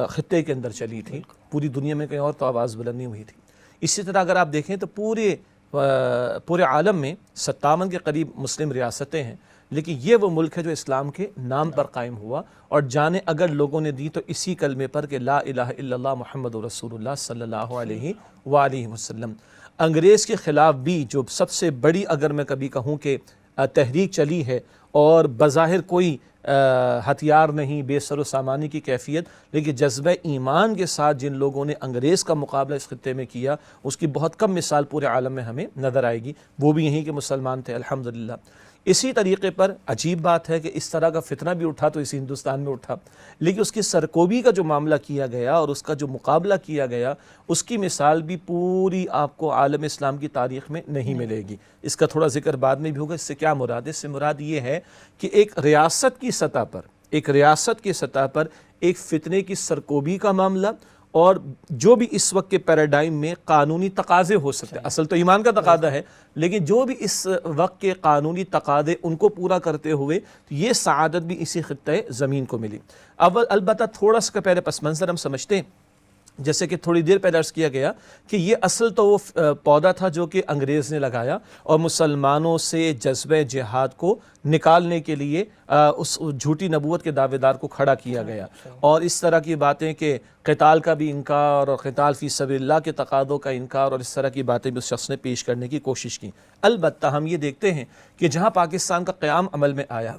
خطے کے اندر چلی تھی، پوری دنیا میں کہیں اور تو آواز بلند نہیں ہوئی تھی۔ اسی طرح اگر آپ دیکھیں تو پورے عالم میں 57 کے قریب مسلم ریاستیں ہیں، لیکن یہ وہ ملک ہے جو اسلام کے نام پر قائم ہوا، اور جانیں اگر لوگوں نے دی تو اسی کلمے پر کہ لا الہ الا اللہ محمد رسول اللہ صلی اللہ علیہ وآلہ وسلم۔ انگریز کے خلاف بھی جو سب سے بڑی اگر میں کبھی کہوں کہ تحریک چلی ہے، اور بظاہر کوئی ہتھیار نہیں، بے سر و سامانی کی کیفیت، لیکن جذبہ ایمان کے ساتھ جن لوگوں نے انگریز کا مقابلہ اس خطے میں کیا، اس کی بہت کم مثال پورے عالم میں ہمیں نظر آئے گی، وہ بھی یہیں کے مسلمان تھے الحمدللہ۔ اسی طریقے پر عجیب بات ہے کہ اس طرح کا فتنہ بھی اٹھا تو اسی ہندوستان میں اٹھا، لیکن اس کی سرکوبی کا جو معاملہ کیا گیا اور اس کا جو مقابلہ کیا گیا، اس کی مثال بھی پوری آپ کو عالم اسلام کی تاریخ میں نہیں ملے گی۔ اس کا تھوڑا ذکر بعد میں بھی ہوگا۔ اس سے کیا مراد ہے؟ اس سے مراد یہ ہے کہ ایک ریاست کی سطح پر ایک فتنے کی سرکوبی کا معاملہ، اور جو بھی اس وقت کے پیراڈائم میں قانونی تقاضے ہو سکتے ہیں، اصل تو ایمان کا تقاضا ہے، لیکن جو بھی اس وقت کے قانونی تقاضے ان کو پورا کرتے ہوئے یہ سعادت بھی اسی خطۂ زمین کو ملی۔ البتہ تھوڑا سا پہلے پس منظر ہم سمجھتے ہیں، جیسے کہ تھوڑی دیر پہلے عرض کیا گیا کہ یہ اصل تو وہ پودا تھا جو کہ انگریز نے لگایا، اور مسلمانوں سے جذبہ جہاد کو نکالنے کے لیے اس جھوٹی نبوت کے دعوے دار کو کھڑا کیا گیا، اور اس طرح کی باتیں کہ قتال کا بھی انکار اور قتال فی سبیل اللہ کے تقاضوں کا انکار، اور اس طرح کی باتیں بھی اس شخص نے پیش کرنے کی کوشش کی۔ البتہ ہم یہ دیکھتے ہیں کہ جہاں پاکستان کا قیام عمل میں آیا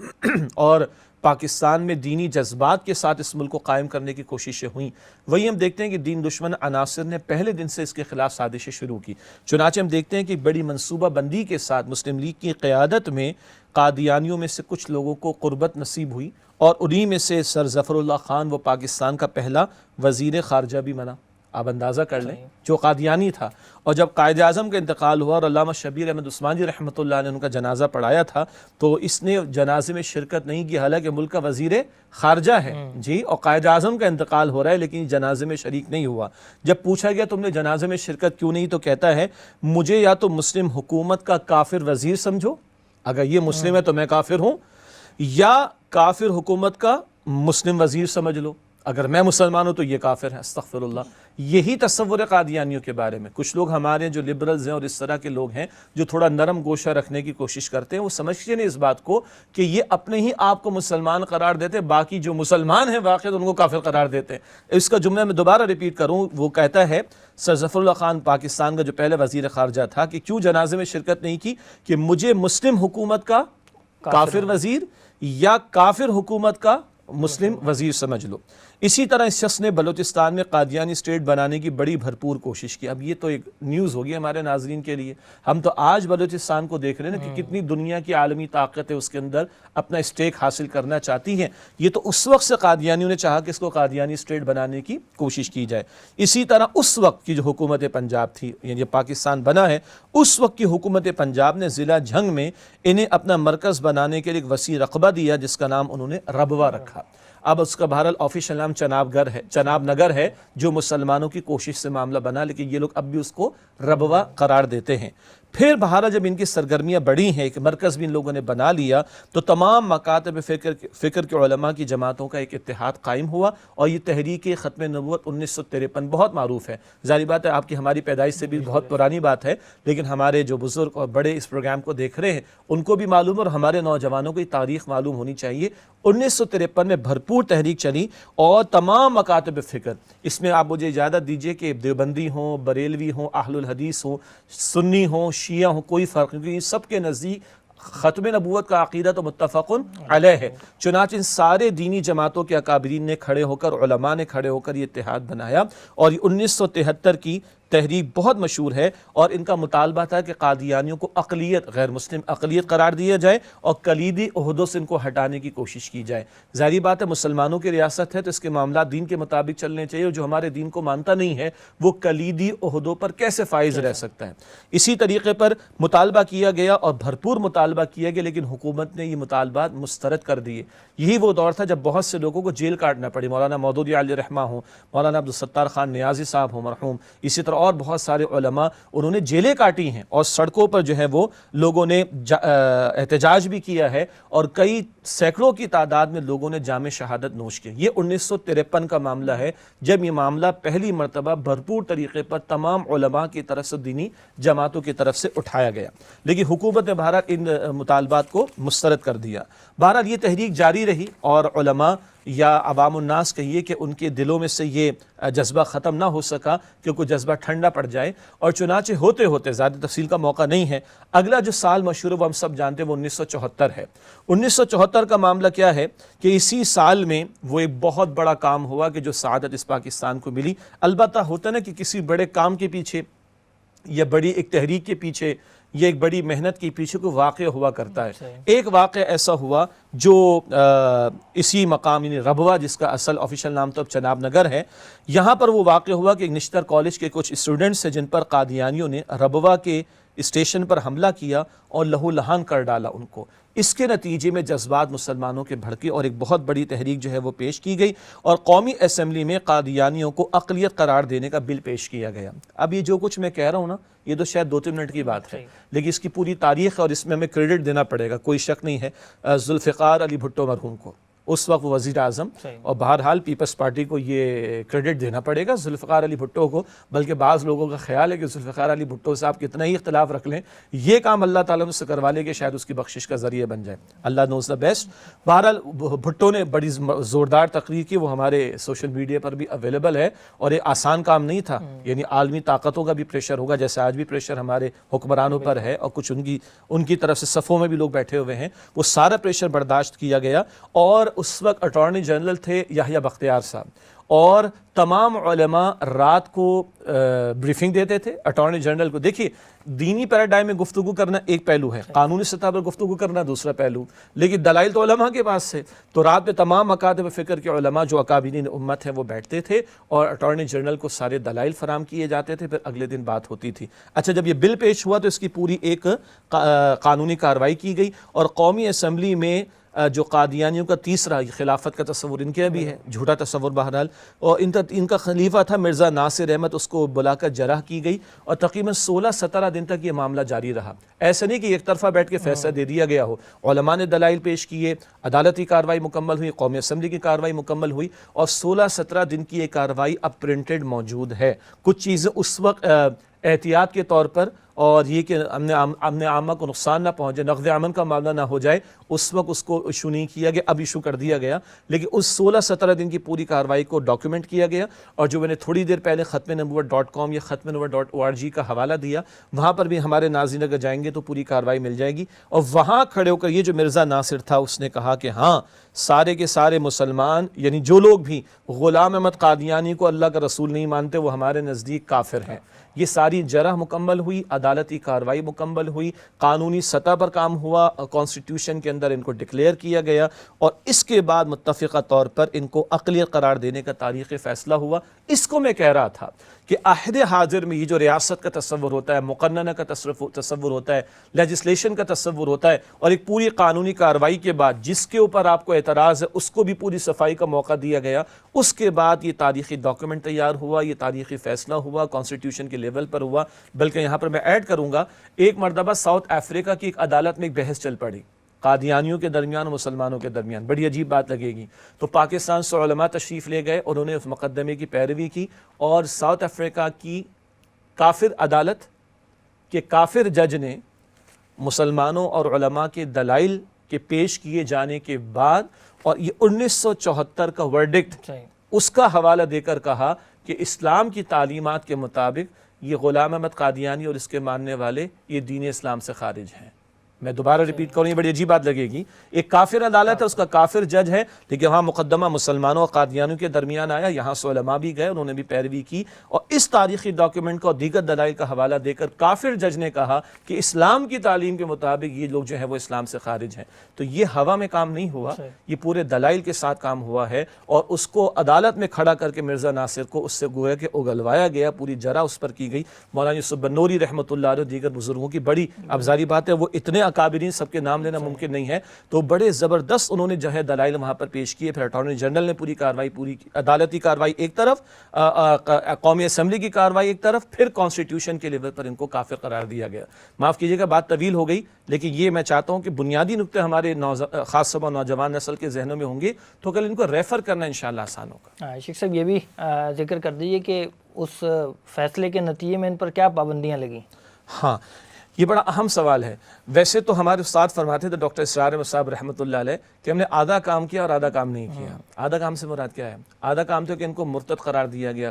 اور پاکستان میں دینی جذبات کے ساتھ اس ملک کو قائم کرنے کی کوششیں ہوئیں، وہی ہم دیکھتے ہیں کہ دین دشمن عناصر نے پہلے دن سے اس کے خلاف سازشیں شروع کی۔ چنانچہ ہم دیکھتے ہیں کہ بڑی منصوبہ بندی کے ساتھ مسلم لیگ کی قیادت میں قادیانیوں میں سے کچھ لوگوں کو قربت نصیب ہوئی، اور انہی میں سے سر ظفر اللہ خان وہ پاکستان کا پہلا وزیر خارجہ بھی بنا۔ آپ اندازہ کر لیں، جو قادیانی تھا، اور جب قائد اعظم کا انتقال ہوا اور علامہ شبیر احمد عثمانی رحمۃ اللہ نے ان کا جنازہ پڑھایا تھا، تو اس نے جنازے میں شرکت نہیں کی، حالانکہ ملک کا وزیر خارجہ ہے جی، اور قائد اعظم کا انتقال ہو رہا ہے، لیکن جنازے میں شریک نہیں ہوا۔ جب پوچھا گیا تم نے جنازے میں شرکت کیوں نہیں، تو کہتا ہے مجھے یا تو مسلم حکومت کا کافر وزیر سمجھو، اگر یہ مسلم ہے تو میں کافر ہوں، یا کافر حکومت کا مسلم وزیر سمجھ لو، اگر میں مسلمان ہوں تو یہ کافر ہے۔ استغفر اللہ۔ یہی تصور ہے قادیانیوں کے بارے میں۔ کچھ لوگ ہمارے جو لبرلز ہیں اور اس طرح کے لوگ ہیں جو تھوڑا نرم گوشہ رکھنے کی کوشش کرتے ہیں، وہ سمجھتے نہیں اس بات کو کہ یہ اپنے ہی آپ کو مسلمان قرار دیتے، باقی جو مسلمان ہیں واقعی ان کو کافر قرار دیتے ہیں۔ اس کا جملہ میں دوبارہ ریپیٹ کروں، وہ کہتا ہے سر ظفر اللہ خان پاکستان کا جو پہلے وزیر خارجہ تھا کہ کیوں جنازے میں شرکت نہیں کی، کہ مجھے مسلم حکومت کا کافر وزیر یا کافر حکومت کا مسلم وزیر سمجھ لو۔ اسی طرح اس شخص نے بلوچستان میں قادیانی اسٹیٹ بنانے کی بڑی بھرپور کوشش کی۔ اب یہ تو ایک نیوز ہوگی ہمارے ناظرین کے لیے، ہم تو آج بلوچستان کو دیکھ رہے ہیں نا کہ کتنی دنیا کی عالمی طاقت ہے اس کے اندر اپنا اسٹیک حاصل کرنا چاہتی ہیں۔ یہ تو اس وقت سے قادیانیوں نے چاہا کہ اس کو قادیانی اسٹیٹ بنانے کی کوشش کی جائے۔ اسی طرح اس وقت کی جو حکومت پنجاب تھی، یعنی پاکستان بنا ہے، اس وقت کی حکومت پنجاب نے ضلع جھنگ میں انہیں اپنا مرکز بنانے کے لیے ایک وسیع رقبہ دیا، جس کا نام انہوں نے ربوہ رکھا۔ اب اس کا بہرحال آفیشل نام چناب نگر ہے، جو مسلمانوں کی کوشش سے معاملہ بنا، لیکن یہ لوگ اب بھی اس کو ربوہ قرار دیتے ہیں۔ پھر بہرحال جب ان کی سرگرمیاں بڑی ہیں، ایک مرکز بھی ان لوگوں نے بنا لیا، تو تمام مکاتب فکر کے علماء کی جماعتوں کا ایک اتحاد قائم ہوا، اور یہ تحریک ختم نبوت 1953 بہت معروف ہے۔ ظاہر بات ہے آپ کی ہماری پیدائش سے بھی بہت پرانی بات ہے، لیکن ہمارے جو بزرگ اور بڑے اس پروگرام کو دیکھ رہے ہیں ان کو بھی معلوم، اور ہمارے نوجوانوں کو یہ تاریخ معلوم ہونی چاہیے۔ 1953 میں بھرپور تحریک چلی، اور تمام مکاتب فکر، اس میں آپ مجھے اجازت دیجئے کہ دیوبندی ہوں، بریلوی ہوں، اہل الحدیث ہوں، سنی ہوں، شیعہ ہوں، کوئی فرق نہیں، کیونکہ سب کے نزدیک ختم نبوت کا عقیدہ تو متفق علیہ ہے، چنانچہ ان سارے دینی جماعتوں کے اکابرین نے کھڑے ہو کر، علماء نے کھڑے ہو کر یہ اتحاد بنایا، اور یہ 1973 کی تحریک بہت مشہور ہے، اور ان کا مطالبہ تھا کہ قادیانیوں کو اقلیت، غیر مسلم اقلیت قرار دیا جائے اور کلیدی عہدوں سے ان کو ہٹانے کی کوشش کی جائے۔ ظاہری بات ہے مسلمانوں کی ریاست ہے تو اس کے معاملات دین کے مطابق چلنے چاہیے، اور جو ہمارے دین کو مانتا نہیں ہے وہ کلیدی عہدوں پر کیسے فائز رہ سکتا ہے۔ اسی طریقے پر مطالبہ کیا گیا اور بھرپور مطالبہ کیا گیا، لیکن حکومت نے یہ مطالبات مسترد کر دیے۔ یہی وہ دور تھا جب بہت سے لوگوں کو جیل کاٹنا پڑی، مولانا مودودی علیہ رحمہ ہوں، مولانا عبدالستار خان نیازی صاحب ہوں مرحوم، اسی طرح اور بہت سارے علماء انہوں نے جیلیں کاٹی ہیں، اور سڑکوں پر جو ہے وہ لوگوں نے احتجاج بھی کیا ہے، اور کئی سینکڑوں کی تعداد میں لوگوں نے جام شہادت نوش کی۔ یہ 1953 کا معاملہ ہے جب یہ معاملہ پہلی مرتبہ بھرپور طریقے پر تمام علماء کی طرف سے، دینی جماعتوں کی طرف سے اٹھایا گیا، لیکن حکومت نے بہرحال ان مطالبات کو مسترد کر دیا۔ بہرحال یہ تحریک جاری رہی، اور علماء یا عوام الناس کہیے کہ ان کے دلوں میں سے یہ جذبہ ختم نہ ہو سکا کہ کوئی جذبہ ٹھنڈا پڑ جائے، اور چنانچہ ہوتے ہوتے، زیادہ تفصیل کا موقع نہیں ہے، اگلا جو سال مشہور ہے وہ ہم سب جانتے ہیں، وہ 1974 ہے۔ 1974 کا معاملہ کیا ہے کہ اسی سال میں وہ ایک بہت بڑا کام ہوا کہ جو سعادت اس پاکستان کو ملی۔ البتہ ہوتا نا کہ کسی بڑے کام کے پیچھے یا بڑی ایک تحریک کے پیچھے یا ایک بڑی محنت کے پیچھے کوئی واقعہ ہوا کرتا ہے۔ ایک واقعہ ایسا ہوا جو اسی مقام یعنی ربوہ، جس کا اصل آفیشل نام تو اب چناب نگر ہے، یہاں پر وہ واقعہ ہوا کہ نشتر کالج کے کچھ اسٹوڈنٹس ہیں جن پر قادیانیوں نے ربوہ کے اسٹیشن پر حملہ کیا اور لہو لہان کر ڈالا ان کو۔ اس کے نتیجے میں جذبات مسلمانوں کے بھڑکے اور ایک بہت بڑی تحریک جو ہے وہ پیش کی گئی، اور قومی اسمبلی میں قادیانیوں کو اقلیت قرار دینے کا بل پیش کیا گیا۔ اب یہ جو کچھ میں کہہ رہا ہوں نا، یہ تو شاید 2-3 منٹ کی بات ہے، لیکن اس کی پوری تاریخ ہے اور اس میں ہمیں کریڈٹ دینا پڑے گا، کوئی شک نہیں ہے ذوالفقار علی بھٹو مرحوم کو، اس وقت وزیر اعظم، اور بہرحال پیپلز پارٹی کو یہ کریڈٹ دینا پڑے گا ذوالفقار علی بھٹو کو۔ بلکہ بعض لوگوں کا خیال ہے کہ ذوالفقار علی بھٹو صاحب کتنا ہی اختلاف رکھ لیں، یہ کام اللہ تعالیٰ نے اس سے کروا لے کہ شاید اس کی بخشش کا ذریعہ بن جائے، اللہ نوز دا بیسٹ۔ بہرحال بھٹو نے بڑی زوردار تقریر کی، وہ ہمارے سوشل میڈیا پر بھی اویلیبل ہے، اور یہ آسان کام نہیں تھا، یعنی عالمی طاقتوں کا بھی پریشر ہوگا، جیسے آج بھی پریشر ہمارے حکمرانوں پر ہے، اور کچھ ان کی طرف سے صفوں میں بھی لوگ بیٹھے ہوئے ہیں، وہ سارا پریشر برداشت کیا گیا۔ اور اس وقت اٹارنی جنرل تھے یحییٰ بختیار صاحب، اور تمام علماء رات کو بریفنگ دیتے تھے اٹارنی جنرل کو۔ دیکھیے دینی پیراڈائم میں گفتگو کرنا ایک پہلو ہے، قانونی سطح پر گفتگو کرنا دوسرا پہلو، لیکن دلائل تو علماء کے پاس سے، تو رات میں تمام مکاتب فکر کے علماء جو اکابرین امت ہیں وہ بیٹھتے تھے، اور اٹارنی جنرل کو سارے دلائل فراہم کیے جاتے تھے، پھر اگلے دن بات ہوتی تھی۔ اچھا، جب یہ بل پیش ہوا تو اس کی پوری ایک قانونی کارروائی کی گئی، اور قومی اسمبلی میں جو قادیانیوں کا تیسرا خلافت کا تصور ان کے بھی ہے، جھوٹا تصور بہرحال، اور ان کا خلیفہ تھا مرزا ناصر احمد، اس کو بلا کر جرح کی گئی، اور تقریباً 16-17 دن تک یہ معاملہ جاری رہا۔ ایسا نہیں کہ ایک طرفہ بیٹھ کے فیصلہ دے دیا گیا ہو، علماء نے دلائل پیش کیے، عدالتی کارروائی مکمل ہوئی، قومی اسمبلی کی کارروائی مکمل ہوئی، اور 16-17 دن کی یہ کارروائی اب پرنٹڈ موجود ہے۔ کچھ چیزیں اس وقت احتیاط کے طور پر، اور یہ کہ امن عامہ کو نقصان نہ پہنچے، نقض امن کا معاملہ نہ ہو جائے، اس وقت اس کو ایشو نہیں کیا گیا، اب ایشو کر دیا گیا، لیکن اس 16-17 دن کی پوری کارروائی کو ڈاکیومنٹ کیا گیا، اور جو میں نے تھوڑی دیر پہلے ختم-نبوت.com یا ختم-نبوت.org کا حوالہ دیا، وہاں پر بھی ہمارے ناظرین اگر جائیں گے تو پوری کارروائی مل جائے گی۔ اور وہاں کھڑے ہو کر یہ جو مرزا ناصر تھا، اس نے کہا کہ ہاں سارے کے سارے مسلمان، یعنی جو لوگ بھی غلام احمد قادیانی کو اللہ کا رسول نہیں مانتے، وہ ہمارے نزدیک کافر ہیں۔ یہ ساری جرح مکمل ہوئی، عدالتی کارروائی مکمل ہوئی، قانونی سطح پر کام ہوا، کانسٹیٹیوشن کے اندر ان کو ڈکلیئر کیا گیا، اور اس کے بعد متفقہ طور پر ان کو اقلیت قرار دینے کا تاریخی فیصلہ ہوا۔ اس کو میں کہہ رہا تھا کہ عہد حاضر میں یہ جو ریاست کا تصور ہوتا ہے، مقننہ کا تصور ہوتا ہے، لیجسلیشن کا تصور ہوتا ہے، اور ایک پوری قانونی کارروائی کے بعد جس کے اوپر آپ کو اعتراض ہے اس کو بھی پوری صفائی کا موقع دیا گیا، اس کے بعد یہ تاریخی ڈاکیومنٹ تیار ہوا، یہ تاریخی فیصلہ ہوا، کانسٹیٹیوشن کے لیول پر ہوا۔ بلکہ یہاں پر میں ایڈ کروں گا، ایک مرتبہ ساؤتھ افریقہ کی ایک عدالت میں ایک بحث چل پڑی قادیانیوں کے درمیان اور مسلمانوں کے درمیان، بڑی عجیب بات لگے گی، تو پاکستان سے علماء تشریف لے گئے، انہوں نے اس مقدمے کی پیروی کی، اور ساؤتھ افریقہ کی کافر عدالت کے کافر جج نے مسلمانوں اور علماء کے دلائل کے پیش کیے جانے کے بعد، اور یہ 1974 کا ورڈکٹ، اس کا حوالہ دے کر کہا کہ اسلام کی تعلیمات کے مطابق یہ غلام احمد قادیانی اور اس کے ماننے والے یہ دین اسلام سے خارج ہیں۔ میں دوبارہ ریپیٹ کروں، یہ بڑی عجیب بات لگے گی، ایک کافر عدالت ہے، اس کا کافر جج ہے، لیکن وہاں مقدمہ مسلمانوں اور قادیانیوں کے درمیان آیا، یہاں سے علماء بھی گئے، انہوں نے بھی پیروی کی، اور اس تاریخی ڈاکیومنٹ کو اور دیگر دلائل کا حوالہ دے کر کافر جج نے کہا کہ اسلام کی تعلیم کے مطابق یہ لوگ جو ہے وہ اسلام سے خارج ہیں۔ تو یہ ہوا میں کام نہیں ہوا، یہ پورے دلائل کے ساتھ کام ہوا ہے، اور اس کو عدالت میں کھڑا کر کے مرزا ناصر کو اس سے گویا کہ اگلوایا گیا، پوری جرح اس پر کی گئی۔ مولانا یوسف بنوری رحمۃ اللہ علیہ دیگر بزرگوں کی بڑی ابزاری بات ہے، وہ اتنے اکابرین سب کے نام لینا ممکن نہیں ہے، تو بڑے زبردست انہوں نے جو ہے دلائل وہاں پر پیش کیے۔ پھر اٹارنی جنرل نے پوری کاروائی عدالتی کاروائی ایک طرف، قومی اسمبلی کی کاروائی ایک طرف، پھر کانسٹیٹیوشن کے لیول پر ان کو کافر قرار دیا گیا۔ معاف کیجیے گا بات طویل ہو گئی، لیکن یہ میں چاہتا ہوں کہ بنیادی نقطے ہمارے خاص طور پر نوجوان نسل کے ذہنوں میں ہوں گے، تو کل ان کو ریفر کرنا انشاءاللہ آسان ہوگا۔ شیخ صاحب یہ بھی ذکر کر دیجئے کہ اس فیصلے کے نتیجے میں ان پر کیا پابندیاں لگیں؟ ہاں یہ بڑا اہم سوال ہے۔ ویسے تو ہمارے استاد فرماتے تھے ڈاکٹر اسرار احمد صاحب رحمۃ اللہ علیہ کہ ہم نے آدھا کام کیا اور آدھا کام نہیں کیا۔ آدھا کام سے مراد کیا ہے؟ آدھا کام تو کہ ان کو مرتد قرار دیا گیا،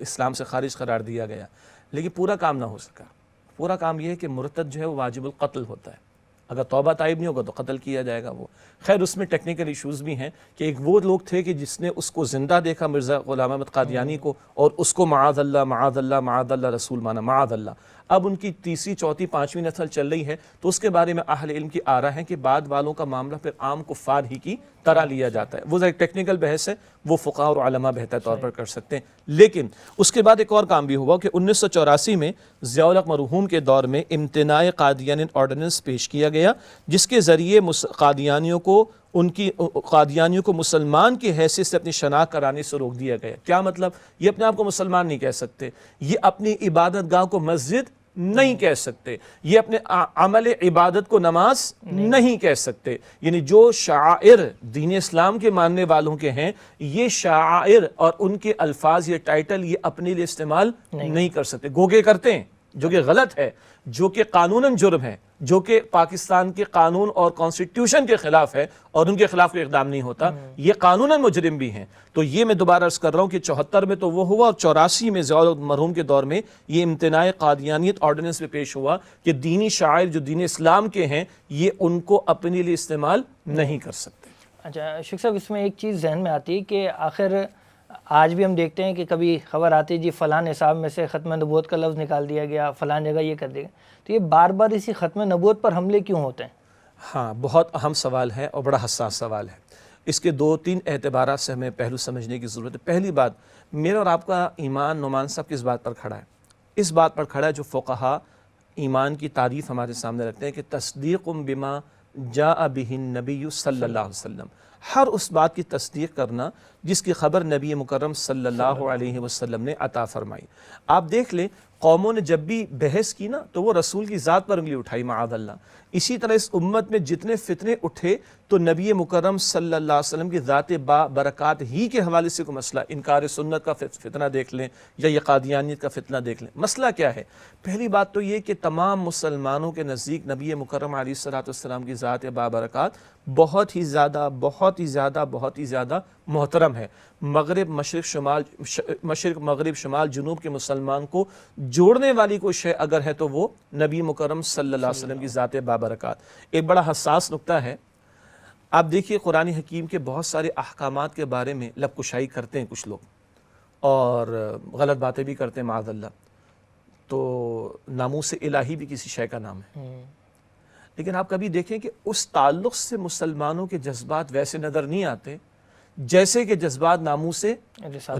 اسلام سے خارج قرار دیا گیا، لیکن پورا کام نہ ہو سکا۔ پورا کام یہ ہے کہ مرتد جو ہے وہ واجب القتل ہوتا ہے، اگر توبہ تائب نہیں ہوگا تو قتل کیا جائے گا وہ۔ خیر اس میں ٹیکنیکل ایشوز بھی ہیں کہ ایک وہ لوگ تھے کہ جس نے اس کو زندہ دیکھا مرزا غلام احمد قادیانی کو، اور اس کو معاذ اللہ معاذ اللہ معاذ اللہ رسول مانا، معاذ اللہ۔ اب ان کی تیسری چوتھی پانچویں نسل چل رہی ہے، تو اس کے بارے میں اہل علم کی آرا ہے کہ بعد والوں کا معاملہ پھر عام کفار ہی کی طرح لیا جاتا ہے۔ وہ ایک ٹیکنیکل بحث ہے، وہ فقہاء اور علماء بہتر طور پر کر سکتے ہیں۔ لیکن اس کے بعد ایک اور کام بھی ہوا کہ 1984 میں ضیاء الحق مرحوم کے دور میں امتناع قادیانیت آرڈیننس پیش کیا گیا، جس کے ذریعے قادیانیوں کو مسلمان کی حیثیت سے اپنی شناخت کرانے سے روک دیا گیا۔ کیا مطلب؟ یہ اپنے آپ کو مسلمان نہیں کہہ سکتے، یہ اپنی عبادت گاہ کو مسجد نہیں کہہ سکتے، یہ اپنے عمل عبادت کو نماز نہیں کہہ سکتے، یعنی جو شعائر دین اسلام کے ماننے والوں کے ہیں، یہ شعائر اور ان کے الفاظ، یہ ٹائٹل، یہ اپنے لیے استعمال نہیں کر سکتے۔ گوگے کرتے ہیں، جو کہ غلط ہے، جو کہ قانوناً جرم ہے، جو کہ پاکستان کے قانون اور کانسٹیٹیوشن کے خلاف ہے، اور ان کے خلاف کوئی اقدام نہیں ہوتا، یہ قانوناً مجرم بھی ہیں۔ تو یہ میں دوبارہ عرض کر رہا ہوں کہ 74 میں تو وہ ہوا، اور 84 میں ضیاء الحق مرحوم کے دور میں یہ امتناع قادیانیت آرڈیننس میں پیش ہوا کہ دینی شاعر جو دین اسلام کے ہیں، یہ ان کو اپنے لیے استعمال نہیں کر سکتے۔ اچھا شیخ صاحب، اس میں ایک چیز ذہن میں آتی ہے کہ آخر آج بھی ہم دیکھتے ہیں کہ کبھی خبر آتی ہے جی فلاں نصاب میں سے ختم نبوت کا لفظ نکال دیا گیا، فلاں جگہ یہ کر دیا گیا، تو یہ بار بار اسی ختم نبوت پر حملے کیوں ہوتے ہیں؟ ہاں بہت اہم سوال ہے اور بڑا حساس سوال ہے۔ اس کے 2-3 اعتبارات سے ہمیں پہلو سمجھنے کی ضرورت ہے۔ پہلی بات، میرا اور آپ کا ایمان نعمان صاحب کس بات پر کھڑا ہے؟ اس بات پر کھڑا ہے جو فقہا ایمان کی تعریف ہمارے سامنے رکھتے ہیں کہ تصدیق بما جاء بہ النبی صلی اللہ علیہ وسلم، ہر اس بات کی تصدیق کرنا جس کی خبر نبی مکرم صلی اللہ علیہ وسلم نے عطا فرمائی۔ آپ دیکھ لیں قوموں نے جب بھی بحث کی نا تو وہ رسول کی ذات پر انگلی اٹھائی معاذ اللہ۔ اسی طرح اس امت میں جتنے فتنے اٹھے تو نبی مکرم صلی اللہ علیہ وسلم کی ذات با برکات ہی کے حوالے سے کوئی مسئلہ، انکار سنت کا فتنہ دیکھ لیں یا یہ قادیانیت کا فتنہ دیکھ لیں۔ مسئلہ کیا ہے؟ پہلی بات تو یہ کہ تمام مسلمانوں کے نزدیک نبی مکرم علیہ الصلوۃ والسلام کی ذات با برکات بہت ہی زیادہ محترم ہے۔ مغرب مشرق مغرب شمال جنوب کے مسلمان کو جوڑنے والی کوئی شے اگر ہے تو وہ نبی مکرم صلی اللہ علیہ وسلم کی ذات بابرکات۔ ایک بڑا حساس نقطہ ہے، آپ دیکھیے قرآن حکیم کے بہت سارے احکامات کے بارے میں لب کشائی کرتے ہیں کچھ لوگ اور غلط باتیں بھی کرتے ہیں معاذ اللہ، تو ناموس الہی بھی کسی شے کا نام ہے، لیکن آپ کبھی دیکھیں کہ اس تعلق سے مسلمانوں کے جذبات ویسے نظر نہیں آتے جیسے کہ جذبات ناموس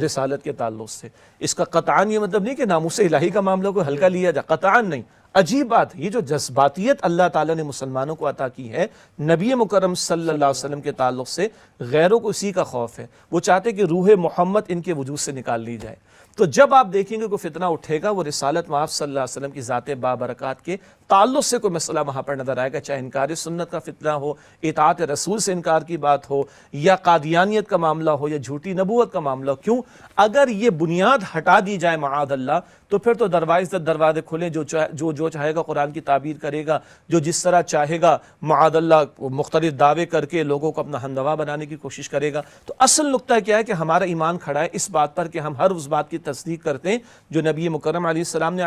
رسالت کے تعلق سے۔ اس کا قطعاً یہ مطلب نہیں کہ ناموس الہی کا معاملہ کو ہلکا لیا جائے، قطعاً نہیں۔ عجیب بات، یہ جو جذباتیت اللہ تعالیٰ نے مسلمانوں کو عطا کی ہے نبی مکرم صلی اللہ علیہ وسلم کے تعلق سے، غیروں کو اسی کا خوف ہے، وہ چاہتے کہ روح محمد ان کے وجود سے نکال لی جائے۔ تو جب آپ دیکھیں گے کوئی فتنہ اٹھے گا وہ رسالت معاف صلی اللہ علیہ وسلم کی ذات بابرکات کے تعلق سے کوئی مسئلہ وہاں پر نظر آئے گا، چاہے انکار سنت کا فتنہ ہو، اطاعت رسول سے انکار کی بات ہو، یا قادیانیت کا معاملہ ہو، یا جھوٹی نبوت کا معاملہ ہو۔ کیوں؟ اگر یہ بنیاد ہٹا دی جائے معاذ اللہ تو پھر تو دروازے کھلے، جو چاہے گا قرآن کی تعبیر کرے گا، جو جس طرح چاہے گا معاذ اللہ مختلف دعوے کر کے لوگوں کو اپنا ہمدوا بنانے کی کوشش کرے گا۔ تو اصل نقطہ کیا ہے کہ ہمارا ایمان کھڑا ہے اس بات پر کہ ہم ہر اس بات کی تصدیق کرتے ہیں جو نبی مکرم علیہ السلام نے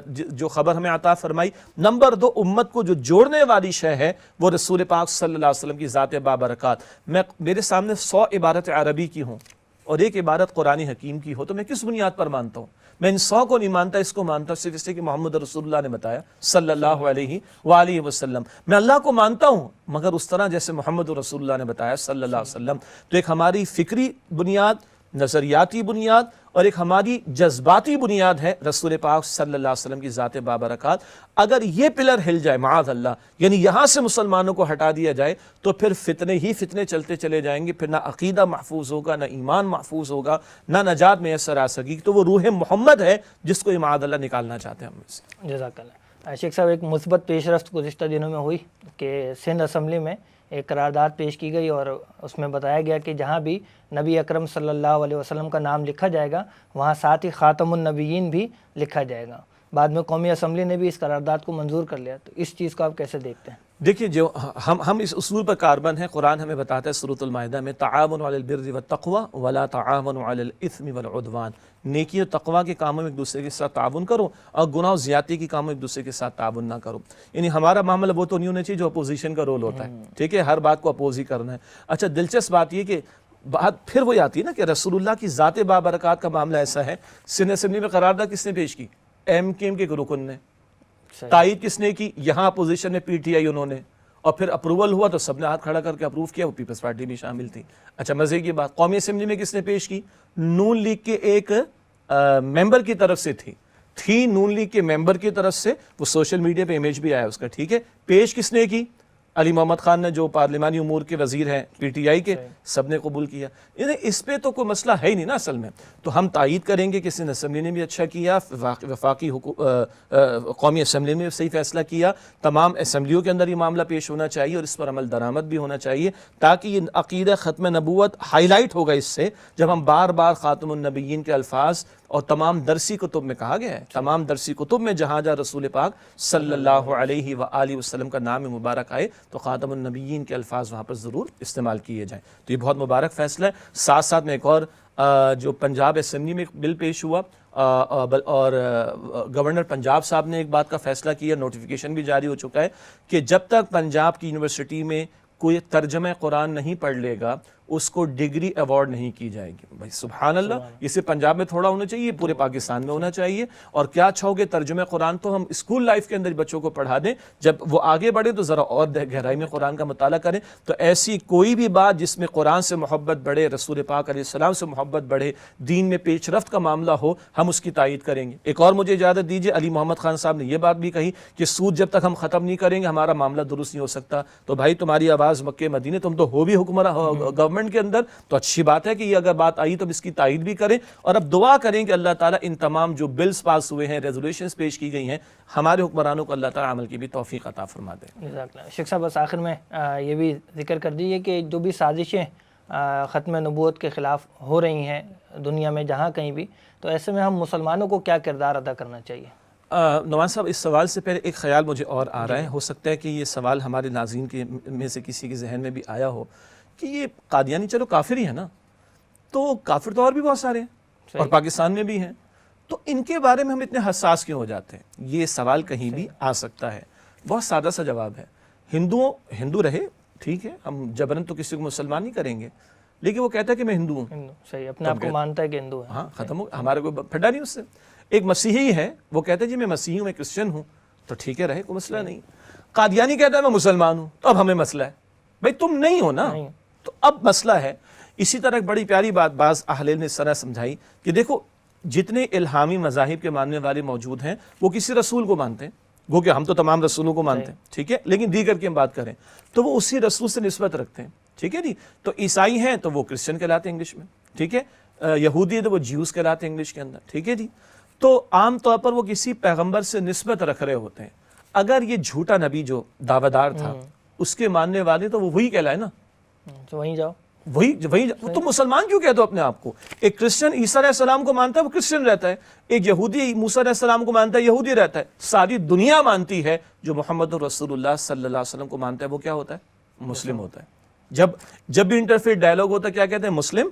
جو خبر ہمیں عطا فرمائی۔ نمبر 2، امت کو جو جوڑنے والی شے ہے وہ رسول پاک صلی اللہ علیہ وسلم کی ذات بابرکات۔ میرے سامنے 100 عبارت عربی کی ہوں اور ایک عبارت قرآن حکیم کی ہو تو میں کس بنیاد پر مانتا ہوں؟ میں ان 100 کو نہیں مانتا، اس کو مانتا ہوں صرف اس لیے کہ محمد رسول اللہ نے بتایا صلی اللہ علیہ وآلہ وسلم۔ میں اللہ کو مانتا ہوں مگر اس طرح جیسے محمد رسول اللہ نے بتایا صلی اللہ علیہ وسلم۔ تو ایک ہماری فکری بنیاد، نظریاتی بنیاد اور ایک ہماری جذباتی بنیاد ہے رسول پاک صلی اللہ علیہ وسلم کی ذات بابرکات۔ اگر یہ پلر ہل جائے معاذ اللہ، یعنی یہاں سے مسلمانوں کو ہٹا دیا جائے تو پھر فتنے ہی فتنے چلتے چلے جائیں گے، پھر نہ عقیدہ محفوظ ہوگا، نہ ایمان محفوظ ہوگا، نہ نجات میسر آ سکے گی۔ تو وہ روح محمد ہے جس کو معاذ اللہ نکالنا چاہتے ہیں ہم میں سے۔ جزاک اللہ۔ شیخ صاحب، ایک مثبت پیش رفت گزشتہ دنوں میں ہوئی کہ سندھ اسمبلی میں ایک قرارداد پیش کی گئی اور اس میں بتایا گیا کہ جہاں بھی نبی اکرم صلی اللہ علیہ وسلم کا نام لکھا جائے گا وہاں ساتھ ہی خاتم النبیین بھی لکھا جائے گا۔ بعد میں قومی اسمبلی نے بھی اس قرارداد کو منظور کر لیا، تو اس چیز کو آپ کیسے دیکھتے ہیں؟ دیکھیے، جو ہم اس اصول پر کاربن ہیں۔ قرآن ہمیں بتاتا ہے سورۃ المائدہ میں تعاونوا علی البر والتقوی ولا تعاونوا علی الاثم والعدوان، نیکی اور تقوی کے کاموں میں ایک دوسرے کے ساتھ تعاون کرو اور گناہ و زیادتی کے کاموں میں ایک دوسرے کے ساتھ تعاون نہ کرو۔ یعنی ہمارا معاملہ وہ تو نہیں ہونا چاہیے جو اپوزیشن کا رول ہوتا ہے، ٹھیک ہے، ہر بات کو اپوز ہی کرنا ہے۔ اچھا، دلچسپ بات یہ کہ بات پھر وہی آتی ہے نا کہ رسول اللہ کی ذات بابرکات کا معاملہ ایسا ہے۔ سندھ اسمبلی میں قرارداد کس نے پیش کی؟ ایم کیو ایم کے رکن نے۔ تائید کس نے کی؟ یہاں اپوزیشن میں پی ٹی آئی انہوں نے، اور پھر اپروول ہوا تو سب نے ہاتھ کھڑا کر کے اپروو کیا، وہ پیپلز پارٹی بھی شامل تھی۔ اچھا، مزے کی بات، قومی اسمبلی میں کس نے پیش کی؟ نون لیگ کے ایک ممبر کی طرف سے تھی نون لیگ کے ممبر کی طرف سے، وہ سوشل میڈیا پہ امیج بھی آیا اس کا، ٹھیک ہے۔ پیش کس نے کی؟ علی محمد خان نے، جو پارلیمانی امور کے وزیر ہیں پی ٹی آئی کے، سب نے قبول کیا۔ یعنی اس پہ تو کوئی مسئلہ ہے ہی نہیں نا اصل میں۔ تو ہم تائید کریں گے کہ سندھ اسمبلی نے بھی اچھا کیا، وفاقی قومی اسمبلی نے بھی صحیح فیصلہ کیا، تمام اسمبلیوں کے اندر یہ معاملہ پیش ہونا چاہیے اور اس پر عمل درآمد بھی ہونا چاہیے، تاکہ یہ عقیدہ ختم نبوت ہائی لائٹ ہوگا اس سے، جب ہم بار بار خاتم النبیین کے الفاظ اور تمام درسی کتب میں کہا گیا ہے، تمام درسی کتب میں جہاں جہاں رسول پاک صلی اللہ علیہ وآلہ وسلم کا نام مبارک آئے تو خاتم النبیین کے الفاظ وہاں پر ضرور استعمال کیے جائیں۔ تو یہ بہت مبارک فیصلہ ہے۔ ساتھ ساتھ میں ایک اور جو پنجاب اسمبلی میں ایک بل پیش ہوا اور گورنر پنجاب صاحب نے ایک بات کا فیصلہ کیا، نوٹیفیکیشن بھی جاری ہو چکا ہے کہ جب تک پنجاب کی یونیورسٹی میں کوئی ترجمہ قرآن نہیں پڑھ لے گا اس کو ڈگری ایوارڈ نہیں کی جائے گی۔ بھائی سبحان اللہ، یہ صرف پنجاب میں تھوڑا ہونا چاہیے، پورے پاکستان میں ہونا چاہیے۔ اور کیا اچھا ہوگا ترجمہ قرآن تو ہم اسکول لائف کے اندر بچوں کو پڑھا دیں، جب وہ آگے بڑھے تو ذرا اور گہرائی میں قرآن کا مطالعہ کریں۔ تو ایسی کوئی بھی بات جس میں قرآن سے محبت بڑھے، رسول پاک علیہ السلام سے محبت بڑھے، دین میں پیش رفت کا معاملہ ہو، ہم اس کی تائید کریں گے۔ ایک اور مجھے اجازت دیجیے، علی محمد خان صاحب نے یہ بات بھی کہی کہ سود جب تک ہم ختم نہیں کریں گے ہمارا معاملہ درست نہیں ہو سکتا۔ تو بھائی تمہاری آواز مکے مدینے، تم تو ہو بھی حکمراں گورنمنٹ کے اندر، تو اچھی بات ہے کہ یہ اگر بات آئی تو اس کی تائید بھی کریں، اور اب دعا کریں کہ اللہ تعالیٰ ان تمام جو بلز پاس ہوئے ہیں، ریزولوشنز پیش کی گئی ہیں، ہمارے حکمرانوں کو اللہ تعالیٰ عمل کی بھی توفیق عطا فرما دے۔ شیخ صاحب، بس آخر میں یہ بھی ذکر کر دیجیے کہ جو بھی سازشیں ختم نبوت کے خلاف ہو رہی ہیں دنیا میں جہاں کہیں بھی، تو ایسے میں ہم مسلمانوں کو کیا کردار ادا کرنا چاہیے؟ نواز صاحب، اس سوال سے پہلے ایک خیال مجھے اور آ رہا ہے، ہو سکتا ہے کہ یہ سوال ہمارے ناظرین کے میں سے کسی کے ذہن میں بھی آیا ہو کہ یہ قادیانی چلو کافر ہی ہے نا، تو کافر تو اور بھی بہت سارے ہیں اور پاکستان میں بھی ہیں، تو ان کے بارے میں ہم اتنے حساس کیوں ہو جاتے ہیں؟ یہ سوال کہیں بھی آ سکتا ہے۔ بہت سادہ سا جواب ہے، ہندو رہے، ٹھیک ہے، ہم جبرن تو کسی کو مسلمان نہیں کریں گے، لیکن وہ کہتا ہے کہ میں ہندو ہوں، صحیح، اپنے آپ کو مانتا ہے کہ ہندو ہے، ہاں، ختم ہو، ہمارے کو پھڈا نہیں اس سے۔ ایک مسیحی ہے، وہ کہتا ہے جی میں مسیحی ہوں، میں کرسچن ہوں، تو ٹھیک ہے، رہے، کوئی مسئلہ نہیں۔ قادیانی کہتا ہے میں مسلمان ہوں، تو اب ہمیں مسئلہ ہے، بھائی تم نہیں ہو نا، تو اب مسئلہ ہے۔ اسی طرح ایک بڑی پیاری بات بعض اہل علم نے اس طرح سمجھائی کہ دیکھو جتنے الہامی مذاہب کے ماننے والے موجود ہیں وہ کسی رسول کو مانتے ہیں، گو کہ ہم تو تمام رسولوں کو مانتے ہیں، ٹھیک ہے، لیکن دیگر کی ہم بات کریں تو وہ اسی رسول سے نسبت رکھتے ہیں، ٹھیک ہے جی۔ تو عیسائی ہیں تو وہ کرسچن کہلاتے ہیں انگلش میں، ٹھیک ہے، یہودی ہے تو وہ جیوز کہلاتے ہیں انگلش کے اندر، ٹھیک ہے جی۔ تو عام طور پر وہ کسی پیغمبر سے نسبت رکھ رہے ہوتے ہیں۔ اگر یہ جھوٹا نبی جو دعویدار تھا اس کے ماننے والے تو وہ وہی کہلائے نا، تو وہیں جاؤ، وہی تم مسلمان کیوں کہتے ہو اپنے آپ کو؟ ایک کرسچن عیسیٰ علیہ السلام کو مانتا ہے، وہ کرسچن رہتا ہے. ایک یہودی موسیٰ علیہ السلام کو مانتا ہے، یہودی رہتا ہے. ساری دنیا مانتی ہے جو محمد رسول اللہ صلی اللہ علیہ وسلم کو مانتا ہے وہ کیا ہوتا ہے؟ مسلم ہوتا ہے. جب بھی انٹرفیت ڈائلاگ ہوتا ہے کیا کہتے ہیں؟ مسلم،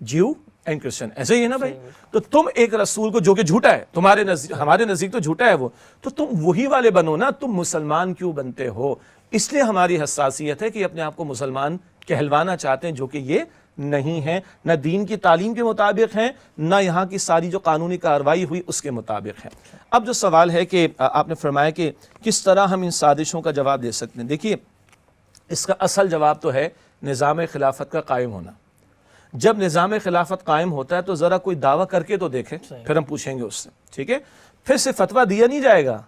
جیو اینڈ کرسچن. ایسے ہی ہے نا بھائی. تو تم ایک رسول کو جو کہ جھوٹا ہے تمہارے نزدیک، ہمارے نزدیک تو جھوٹا ہے وہ، تو تم وہی والے بنو نا. تم مسلمان کیوں بنتے ہو؟ اس لیے ہماری حساسیت ہے کہ اپنے آپ کو مسلمان کہلوانا چاہتے ہیں، جو کہ یہ نہیں ہے. نہ دین کی تعلیم کے مطابق ہیں، نہ یہاں کی ساری جو قانونی کارروائی ہوئی اس کے مطابق ہیں. اب جو سوال ہے کہ آپ نے فرمایا کہ کس طرح ہم ان سازشوں کا جواب دے سکتے ہیں، دیکھیے اس کا اصل جواب تو ہے نظام خلافت کا قائم ہونا. جب نظام خلافت قائم ہوتا ہے تو ذرا کوئی دعویٰ کر کے تو دیکھے، پھر ہم پوچھیں گے اس سے. ٹھیک ہے؟ پھر صرف فتویٰ دیا نہیں جائے گا،